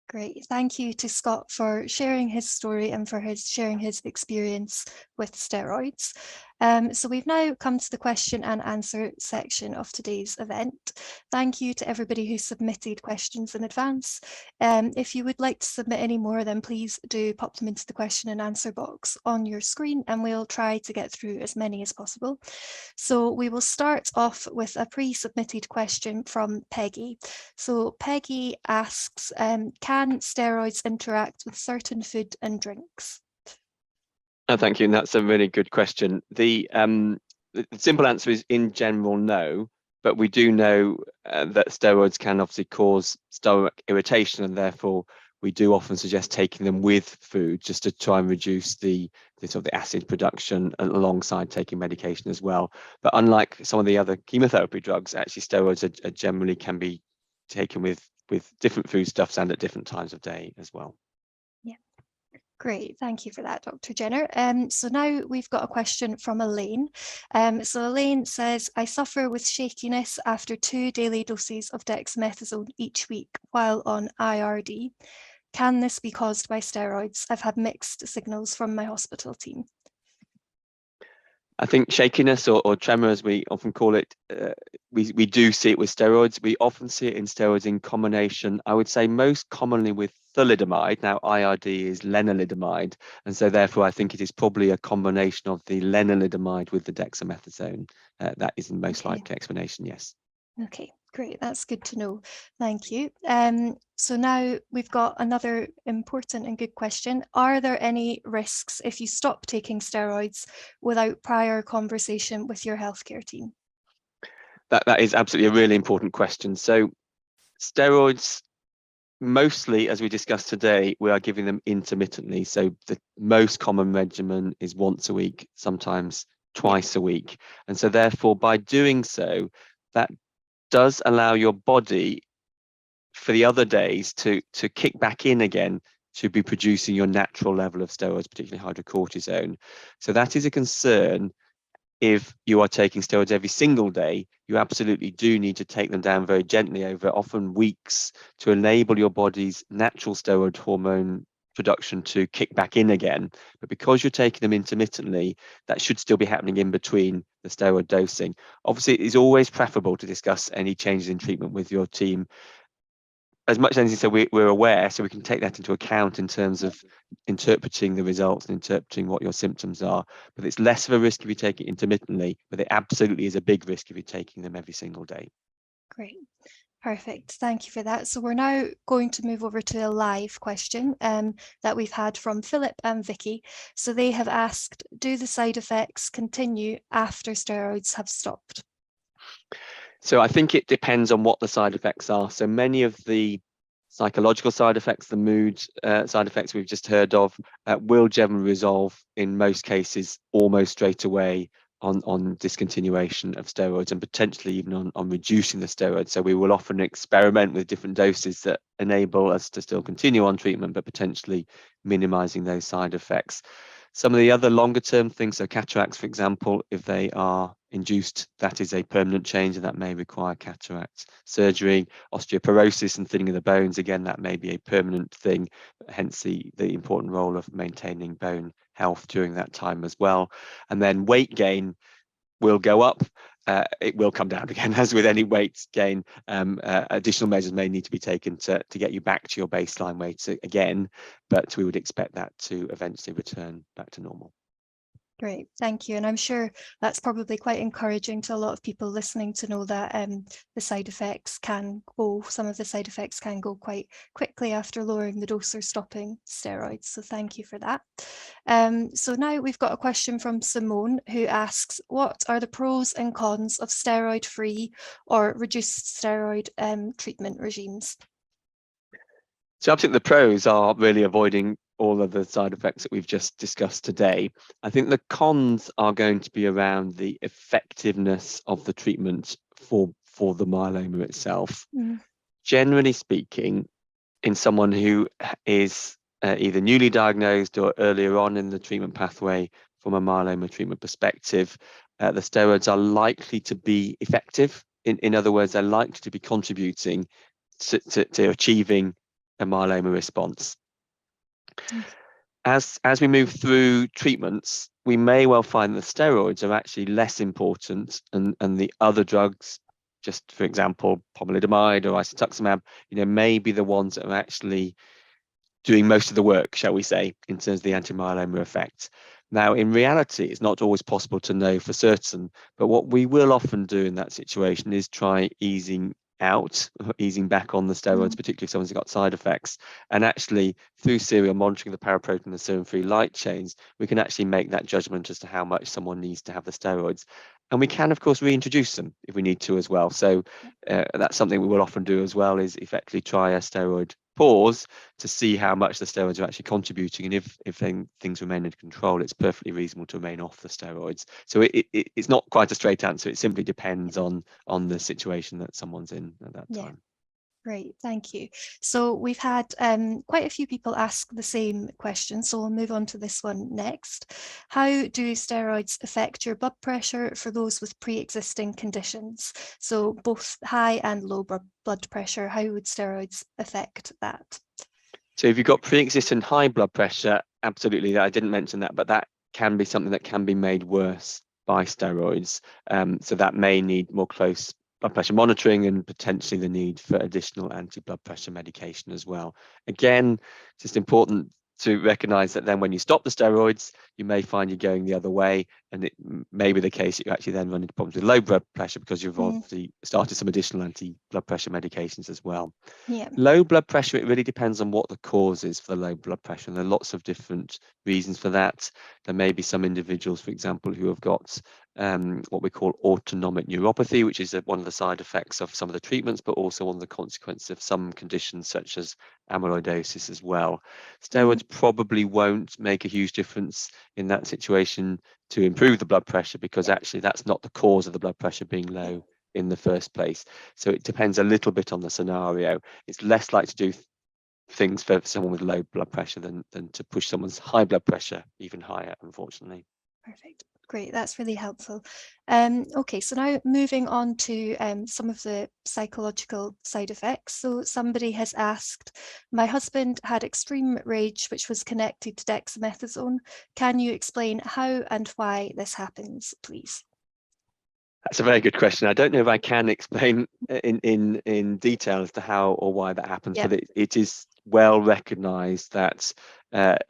Great. Thank you to Scott for sharing his story and for sharing his experience with steroids. So we've now come to the question and answer section of today's event. Thank you to everybody who submitted questions in advance. If you would like to submit any more, then please do pop them into the question and answer box on your screen, and we'll try to get through as many as possible. So we will start off with a pre-submitted question from Peggy. So Peggy asks, can steroids interact with certain food and drinks? Thank you, and that's a really good question. The simple answer is, in general, no, but we do know that steroids can obviously cause stomach irritation, and therefore we do often suggest taking them with food just to try and reduce the sort of the acid production alongside taking medication as well. But unlike some of the other chemotherapy drugs, actually steroids are generally can be taken with different foodstuffs and at different times of day as well. Great, thank you for that, Dr. Jenner. So now we've got a question from Elaine. So Elaine says, I suffer with shakiness after 2 daily doses of dexamethasone each week while on IRD. Can this be caused by steroids? I've had mixed signals from my hospital team. I think shakiness or tremor, as we often call it, we do see it with steroids. We often see it in steroids in combination, I would say most commonly with thalidomide. Now, IRD is lenalidomide, and so therefore I think it is probably a combination of the lenalidomide with the dexamethasone. That is the most likely explanation, yes. Okay, great. That's good to know. Thank you. So now we've got another important and good question. Are there any risks if you stop taking steroids without prior conversation with your healthcare team? That is absolutely a really important question. So steroids, mostly, as we discussed today, we are giving them intermittently. So the most common regimen is once a week, sometimes twice a week. And so therefore, by doing so, that does allow your body for the other days to kick back in again to be producing your natural level of steroids, particularly hydrocortisone. So that is a concern. If you are taking steroids every single day, you absolutely do need to take them down very gently over often weeks to enable your body's natural steroid hormone production to kick back in again. But because you're taking them intermittently, that should still be happening in between the steroid dosing. Obviously, it is always preferable to discuss any changes in treatment with your team. As much as anything, so we're aware, so we can take that into account in terms of interpreting the results and interpreting what your symptoms are. But it's less of a risk if you take it intermittently, but it absolutely is a big risk if you're taking them every single day. Great. Perfect. Thank you for that. So we're now going to move over to a live question that we've had from Philip and Vicky. So they have asked, do the side effects continue after steroids have stopped? So I think it depends on what the side effects are. So many of the psychological side effects, the mood side effects we've just heard of, will generally resolve in most cases almost straight away on discontinuation of steroids, and potentially even on reducing the steroids. So we will often experiment with different doses that enable us to still continue on treatment, but potentially minimizing those side effects. Some of the other longer term things, so cataracts, for example, if they are induced, that is a permanent change and that may require cataract surgery. Osteoporosis and thinning of the bones, again, that may be a permanent thing, hence the important role of maintaining bone health during that time as well. And then weight gain will go up. It will come down again, as with any weight gain. Additional measures may need to be taken to get you back to your baseline weight again, but we would expect that to eventually return back to normal. Great, thank you. And I'm sure that's probably quite encouraging to a lot of people listening to know that the side effects can go, some of the side effects can go quite quickly after lowering the dose or stopping steroids. So thank you for that. So now we've got a question from Simone, who asks, what are the pros and cons of steroid-free or reduced steroid treatment regimes? So I think the pros are really avoiding all of the side effects that we've just discussed today. I think the cons are going to be around the effectiveness of the treatment for the myeloma itself. Generally speaking, in someone who is either newly diagnosed or earlier on in the treatment pathway from a myeloma treatment perspective, the steroids are likely to be effective. In other words, they're likely to be contributing to achieving a myeloma response. as we move through treatments, we may well find that steroids are actually less important, and the other drugs, just for example, pomalidomide or isatuximab, may be the ones that are actually doing most of the work, shall we say, in terms of the anti-myeloma effect. Now, in reality, it's not always possible to know for certain, but what we will often do in that situation is try easing back on the steroids, particularly if someone's got side effects. And actually, through serial monitoring of the paraprotein and the serum-free light chains, we can actually make that judgment as to how much someone needs to have the steroids. And we can, of course, reintroduce them if we need to as well. So that's something we will often do as well, is effectively try a steroid pause to see how much the steroids are actually contributing. And if things remain under control, it's perfectly reasonable to remain off the steroids. So it's not quite a straight answer. It simply depends on the situation that someone's in at that time. Great, thank you. So we've had quite a few people ask the same question, so we'll move on to this one next. How do steroids affect your blood pressure for those with pre-existing conditions? So both high and low blood pressure, how would steroids affect that? So if you've got pre-existing high blood pressure, absolutely, I didn't mention that, but that can be something that can be made worse by steroids. So that may need more close blood pressure monitoring and potentially the need for additional anti-blood pressure medication as well. Again, just important to recognize that then when you stop the steroids, you may find you're going the other way, and it may be the case that you actually then run into problems with low blood pressure because you've obviously started some additional anti-blood pressure medications as well. Yeah. Low blood pressure, it really depends on what the cause is for the low blood pressure, and there are lots of different reasons for that. There may be some individuals, for example, who have got what we call autonomic neuropathy, which is one of the side effects of some of the treatments, but also one of the consequences of some conditions such as amyloidosis as well. Steroids probably won't make a huge difference in that situation to improve the blood pressure, because actually that's not the cause of the blood pressure being low in the first place. So it depends a little bit on the scenario. It's less likely to do things for someone with low blood pressure than to push someone's high blood pressure even higher, unfortunately. Perfect. Great, that's really helpful. Okay, so now moving on to some of the psychological side effects. So somebody has asked, my husband had extreme rage which was connected to dexamethasone. Can you explain how and why this happens, please? That's a very good question. I don't know if I can explain in detail as to how or why that happens, but it is well recognized that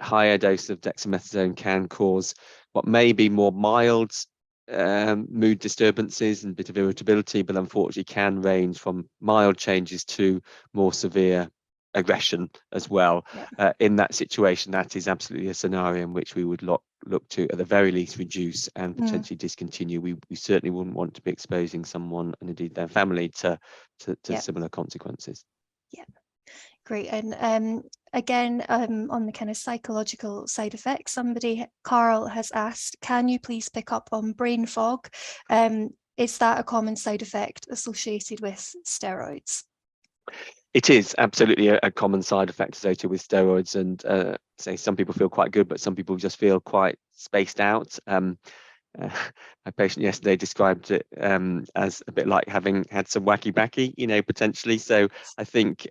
higher doses of dexamethasone can cause what may be more mild mood disturbances and a bit of irritability, but unfortunately can range from mild changes to more severe aggression as well. In that situation, that is absolutely a scenario in which we would look to at the very least reduce and potentially discontinue. We certainly wouldn't want to be exposing someone and indeed their family to similar consequences. Yeah, great. And again, on the kind of psychological side effects, Carl has asked, can you please pick up on brain fog? Is that a common side effect associated with steroids? It is absolutely a common side effect associated with steroids, and say some people feel quite good, but some people just feel quite spaced out. My patient yesterday described it as a bit like having had some wacky backy, potentially. So I think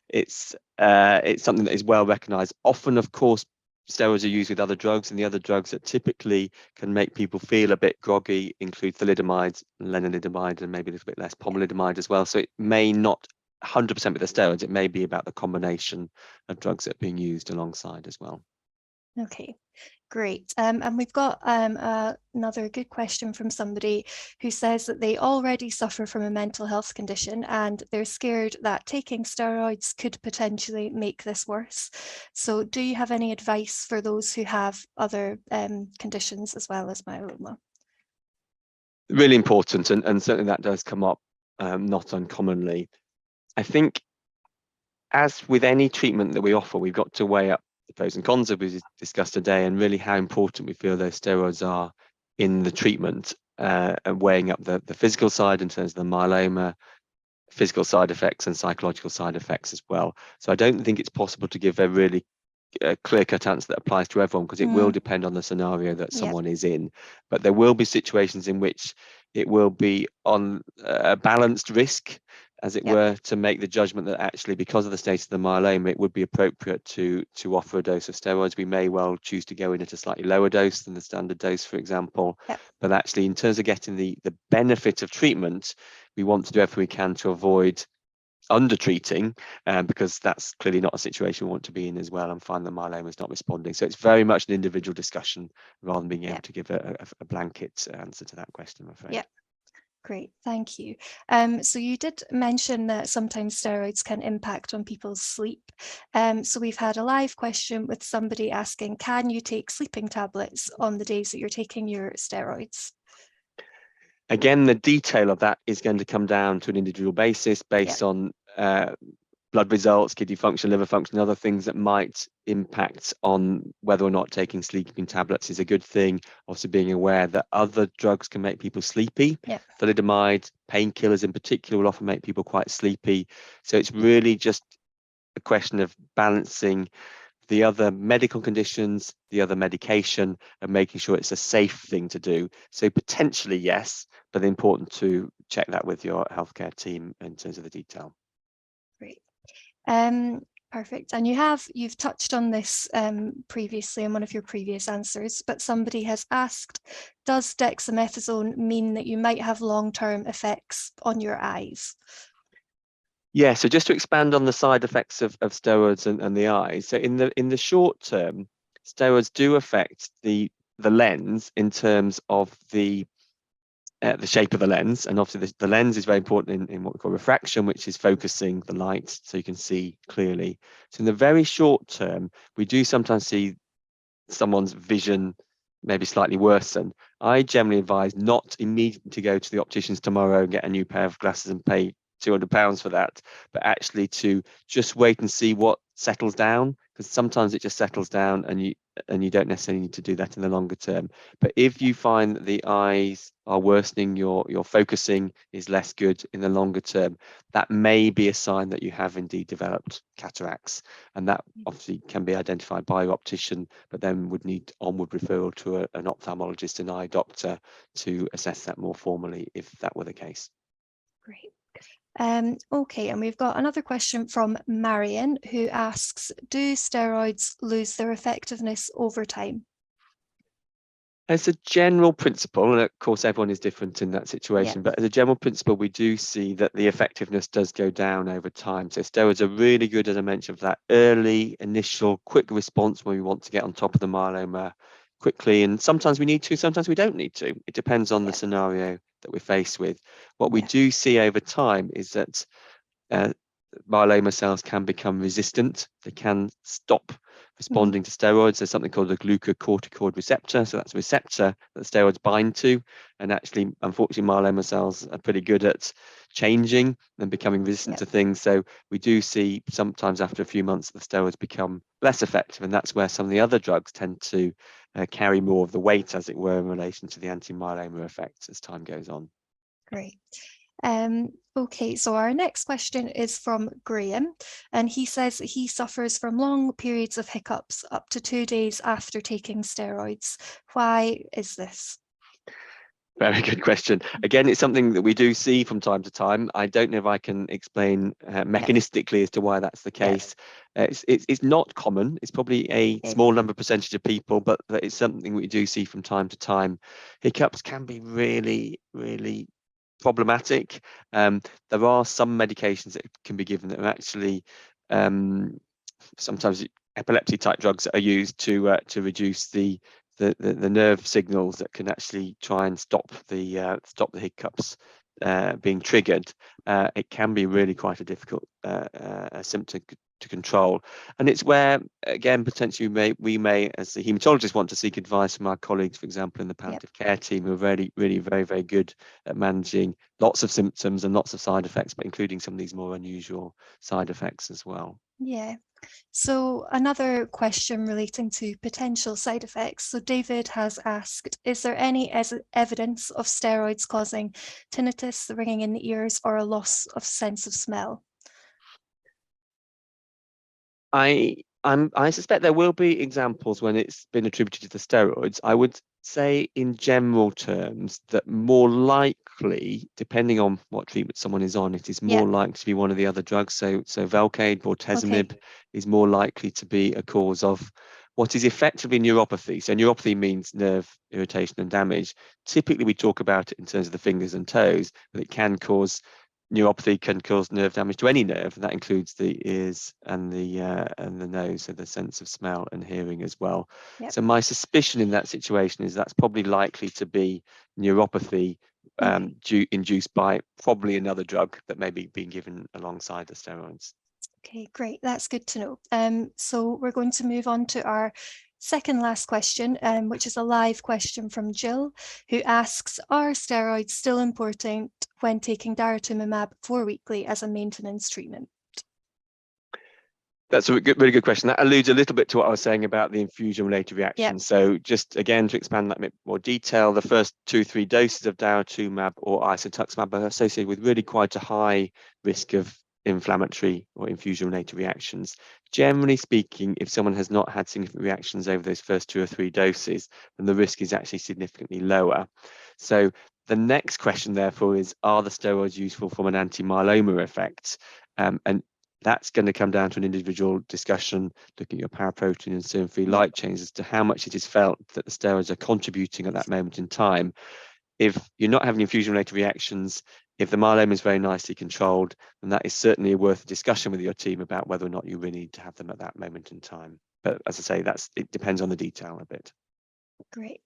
it's something that is well recognised. Often, of course, steroids are used with other drugs, and the other drugs that typically can make people feel a bit groggy include thalidomide, lenalidomide, and maybe a little bit less pomalidomide as well. So it may not 100% with the steroids, it may be about the combination of drugs that are being used alongside as well. Okay, great. And we've got another good question from somebody who says that they already suffer from a mental health condition and they're scared that taking steroids could potentially make this worse. So do you have any advice for those who have other conditions as well as myeloma? Really important, and certainly that does come up not uncommonly. I think, as with any treatment that we offer, we've got to weigh up the pros and cons that we discussed today, and really how important we feel those steroids are in the treatment, and weighing up the physical side in terms of the myeloma, physical side effects and psychological side effects as well. So I don't think it's possible to give a really clear-cut answer that applies to everyone, because it will depend on the scenario that someone is in. But there will be situations in which it will be on a balanced risk as it Yep. were, to make the judgment that actually, because of the state of the myeloma, it would be appropriate to offer a dose of steroids. We may well choose to go in at a slightly lower dose than the standard dose, for example. Yep. But actually, in terms of getting the benefit of treatment, we want to do everything we can to avoid under-treating, because that's clearly not a situation we want to be in as well, and find the myeloma is not responding. So it's very much an individual discussion rather than being able to give a blanket answer to that question, I'm afraid. Yeah. Great, thank you. So you did mention that sometimes steroids can impact on people's sleep. So we've had a live question with somebody asking, can you take sleeping tablets on the days that you're taking your steroids? Again, the detail of that is going to come down to an individual basis based on blood results, kidney function, liver function, other things that might impact on whether or not taking sleeping tablets is a good thing. Also being aware that other drugs can make people sleepy. Thalidomide, painkillers in particular, will often make people quite sleepy. So it's really just a question of balancing the other medical conditions, the other medication, and making sure it's a safe thing to do. So potentially yes, but important to check that with your healthcare team in terms of the detail. Great. Perfect. And you've touched on this previously in one of your previous answers, but somebody has asked, does dexamethasone mean that you might have long-term effects on your eyes? Yeah, so just to expand on the side effects of steroids and the eyes. So in the short term, steroids do affect the lens in terms of the shape of the lens, and obviously the lens is very important in what we call refraction, which is focusing the light so you can see clearly. So in the very short term, we do sometimes see someone's vision maybe slightly worsen. I generally advise not immediately to go to the opticians tomorrow and get a new pair of glasses and pay £200 for that, but actually to just wait and see what settles down, because sometimes it just settles down and you don't necessarily need to do that in the longer term. But if you find that the eyes are worsening, your focusing is less good in the longer term, that may be a sign that you have indeed developed cataracts, and that obviously can be identified by your optician, but then would need onward referral to an ophthalmologist, an eye doctor, to assess that more formally if that were the case. Great. Okay, and we've got another question from Marion, who asks, do steroids lose their effectiveness over time? As a general principle, and of course everyone is different in that situation, but as a general principle, we do see that the effectiveness does go down over time. So steroids are really good, as I mentioned, for that early, initial, quick response when we want to get on top of the myeloma quickly. And sometimes we need to, sometimes we don't need to. It depends on the scenario that we're faced with. What we do see over time is that myeloma cells can become resistant. They can stop responding to steroids. There's something called the glucocorticoid receptor. So that's a receptor that steroids bind to. And actually, unfortunately, myeloma cells are pretty good at changing and becoming resistant to things. So we do see sometimes after a few months, the steroids become less effective. And that's where some of the other drugs tend to carry more of the weight, as it were, in relation to the anti-myeloma effects as time goes on. Great. Okay, so our next question is from Graham, and he says that he suffers from long periods of hiccups up to 2 days after taking steroids. Why is this? Very good question. Again, it's something that we do see from time to time. I don't know if I can explain mechanistically as to why that's the case. It's not common. It's probably a small number percentage of people, but it's something we do see from time to time. Hiccups can be really, really problematic. There are some medications that can be given that are actually sometimes epilepsy type drugs that are used to reduce the nerve signals that can actually try and stop the hiccups being triggered. It can be really quite a difficult symptom to control, and it's where again potentially we may as the hematologist want to seek advice from our colleagues, for example in the palliative care team, who are really very, very good at managing lots of symptoms and lots of side effects, but including some of these more unusual side effects as well. Yeah. So another question relating to potential side effects. So David has asked, is there any evidence of steroids causing tinnitus, the ringing in the ears, or a loss of sense of smell? I suspect there will be examples when it's been attributed to the steroids. I would say in general terms that more likely, depending on what treatment someone is on, it is more likely to be one of the other drugs. So Velcade, bortezomib is more likely to be a cause of what is effectively neuropathy. So neuropathy means nerve irritation and damage. Typically, we talk about it in terms of the fingers and toes, but it can cause neuropathy, can cause nerve damage to any nerve, and that includes the ears and the nose, so the sense of smell and hearing as well. So my suspicion in that situation is that's probably likely to be neuropathy induced by probably another drug that may be being given alongside the steroids. Okay, great. That's good to know. So we're going to move on to our second last question, which is a live question from Jill, who asks, are steroids still important when taking daratumumab 4-weekly as a maintenance treatment? That's a really good question. That alludes a little bit to what I was saying about the infusion-related reactions. So just again, to expand that in a bit more detail, the first 2-3 doses of daratumumab or isatuximab are associated with really quite a high risk of inflammatory or infusion-related reactions. Generally speaking, if someone has not had significant reactions over those first 2 or 3 doses, then the risk is actually significantly lower. So the next question, therefore, is, are the steroids useful from an anti-myeloma effect? And that's going to come down to an individual discussion, looking at your paraprotein and serum-free light chains as to how much it is felt that the steroids are contributing at that moment in time. If you're not having infusion-related reactions, if the myeloma is very nicely controlled, then that is certainly worth a discussion with your team about whether or not you really need to have them at that moment in time. But as I say, it depends on the detail a bit. Great.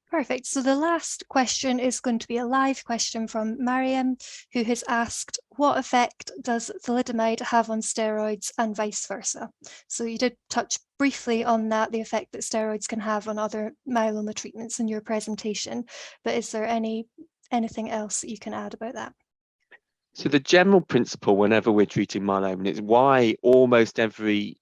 Perfect. So the last question is going to be a live question from Mariam, who has asked, what effect does thalidomide have on steroids and vice versa? So you did touch briefly on that, the effect that steroids can have on other myeloma treatments in your presentation, but is there anything else that you can add about that? So the general principle whenever we're treating myeloma is why almost every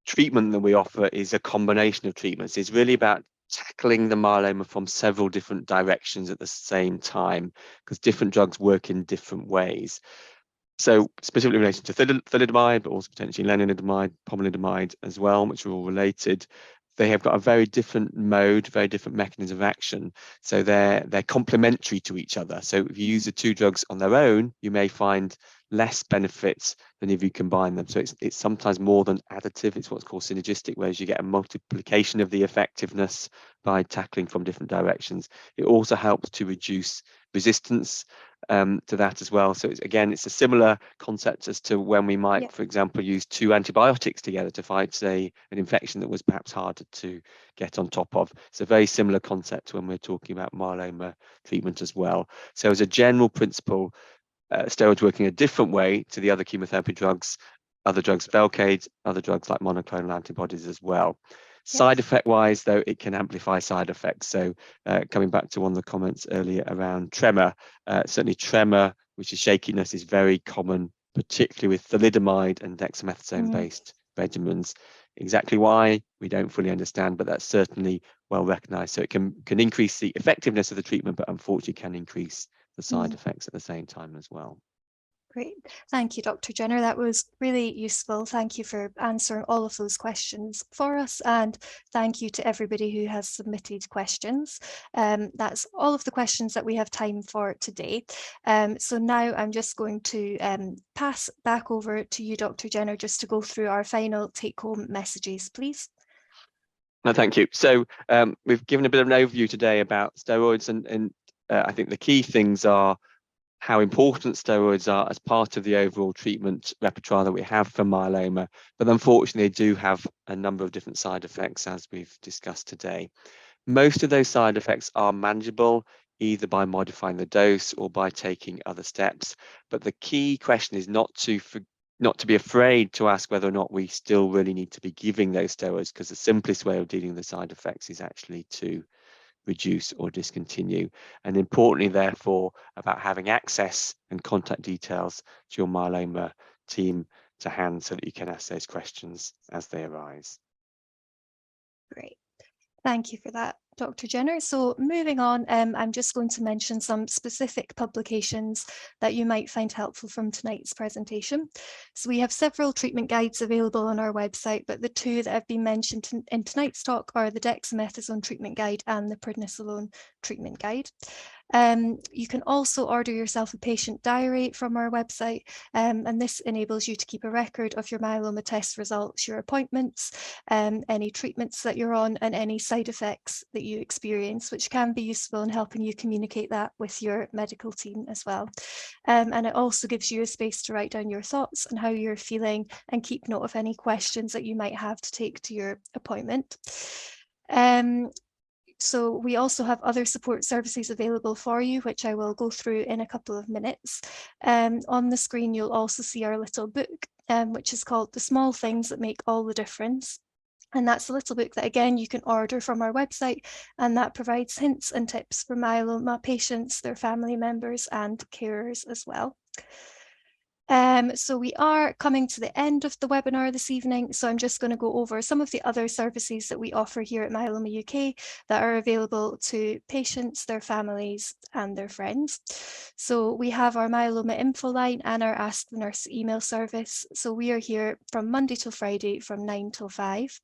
treatment that we offer is a combination of treatments. It's really about tackling the myeloma from several different directions at the same time, because different drugs work in different ways. So specifically in relation to thalidomide, but also potentially lenalidomide, pomalidomide as well, which are all related, they have got a very different mode, very different mechanism of action. So they're complementary to each other. So if you use the 2 drugs on their own, you may find less benefits than if you combine them. So it's sometimes more than additive. It's what's called synergistic, whereas you get a multiplication of the effectiveness by tackling from different directions. It also helps to reduce resistance to that as well. So it's a similar concept as to when we might, for example, use 2 antibiotics together to fight, say, an infection that was perhaps harder to get on top of. It's a very similar concept when we're talking about myeloma treatment as well. So as a general principle, steroids working a different way to the other chemotherapy drugs, other drugs, Velcade, other drugs like monoclonal antibodies as well. Side effect wise, though, it can amplify side effects. So coming back to one of the comments earlier around tremor, certainly tremor, which is shakiness, is very common, particularly with thalidomide and dexamethasone-based regimens. Exactly why, we don't fully understand, but that's certainly well recognized. So it can increase the effectiveness of the treatment, but unfortunately can increase the side effects at the same time as well. Great. Thank you, Dr. Jenner. That was really useful. Thank you for answering all of those questions for us. And thank you to everybody who has submitted questions. That's all of the questions that we have time for today. So now I'm just going to pass back over to you, Dr. Jenner, just to go through our final take-home messages, please. No, thank you. So we've given a bit of an overview today about steroids, and I think the key things are how important steroids are as part of the overall treatment repertoire that we have for myeloma, but unfortunately they do have a number of different side effects, as we've discussed today. Most of those side effects are manageable either by modifying the dose or by taking other steps, but the key question is not to be afraid to ask whether or not we still really need to be giving those steroids, because the simplest way of dealing with the side effects is actually to reduce or discontinue. And importantly, therefore, about having access and contact details to your myeloma team to hand so that you can ask those questions as they arise. Great. Thank you for that. Dr. Jenner. So moving on, I'm just going to mention some specific publications that you might find helpful from tonight's presentation. So we have several treatment guides available on our website, but the two that have been mentioned in tonight's talk are the dexamethasone treatment guide and the prednisolone treatment guide. You can also order yourself a patient diary from our website, and this enables you to keep a record of your myeloma test results, your appointments, any treatments that you're on, and any side effects that you experience, which can be useful in helping you communicate that with your medical team as well. And it also gives you a space to write down your thoughts and how you're feeling and keep note of any questions that you might have to take to your appointment. So we also have other support services available for you, which I will go through in a couple of minutes. On the screen, you'll also see our little book, which is called The Small Things That Make All the Difference. And that's a little book that, again, you can order from our website, and that provides hints and tips for myeloma patients, their family members, and carers as well. So we are coming to the end of the webinar this evening, so I'm just going to go over some of the other services that we offer here at Myeloma UK that are available to patients, their families, and their friends. So we have our Myeloma info line and our Ask the Nurse email service. So we are here from Monday till Friday from 9 till 5.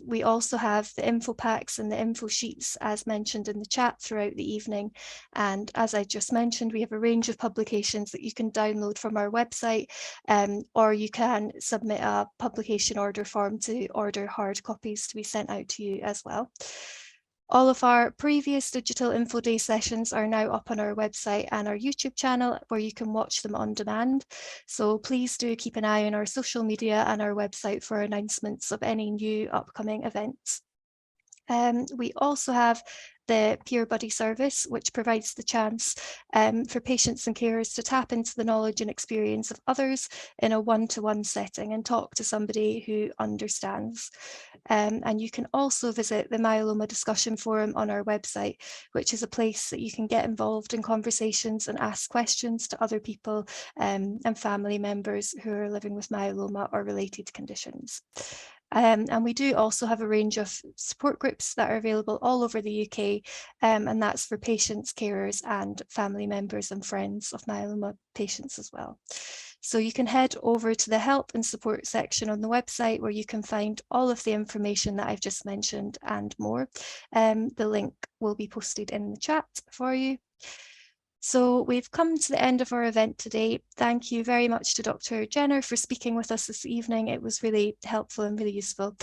We also have the info packs and the info sheets as mentioned in the chat throughout the evening. And as I just mentioned, we have a range of publications that you can download from our website, or you can submit a publication order form to order hard copies to be sent out to you as well. All of our previous Digital Info Day sessions are now up on our website and our YouTube channel, where you can watch them on demand. So please do keep an eye on our social media and our website for announcements of any new upcoming events. We also have the Peer Buddy service, which provides the chance for patients and carers to tap into the knowledge and experience of others in a one-to-one setting and talk to somebody who understands. And you can also visit the Myeloma Discussion Forum on our website, which is a place that you can get involved in conversations and ask questions to other people and family members who are living with myeloma or related conditions. And we do also have a range of support groups that are available all over the UK, and that's for patients, carers, and family members and friends of myeloma patients as well. So you can head over to the help and support section on the website, where you can find all of the information that I've just mentioned and more. The link will be posted in the chat for you. So we've come to the end of our event today. Thank you very much to Dr. Jenner for speaking with us this evening. It was really helpful and really useful.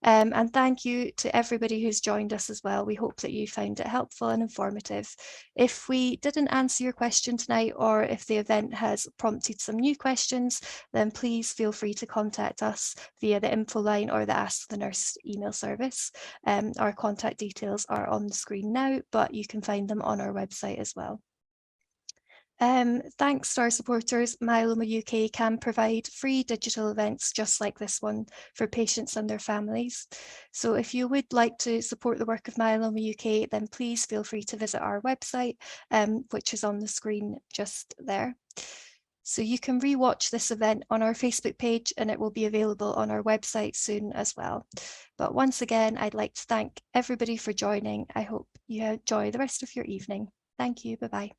And thank you to everybody who's joined us as well. We hope that you found it helpful and informative. If we didn't answer your question tonight, or if the event has prompted some new questions, then please feel free to contact us via the info line or the Ask the Nurse email service. Our contact details are on the screen now, but you can find them on our website as well. Thanks to our supporters, Myeloma UK can provide free digital events just like this one for patients and their families. So if you would like to support the work of Myeloma UK, then please feel free to visit our website, which is on the screen just there. So you can rewatch this event on our Facebook page, and it will be available on our website soon as well. But once again, I'd like to thank everybody for joining. I hope you enjoy the rest of your evening. Thank you. Bye-bye.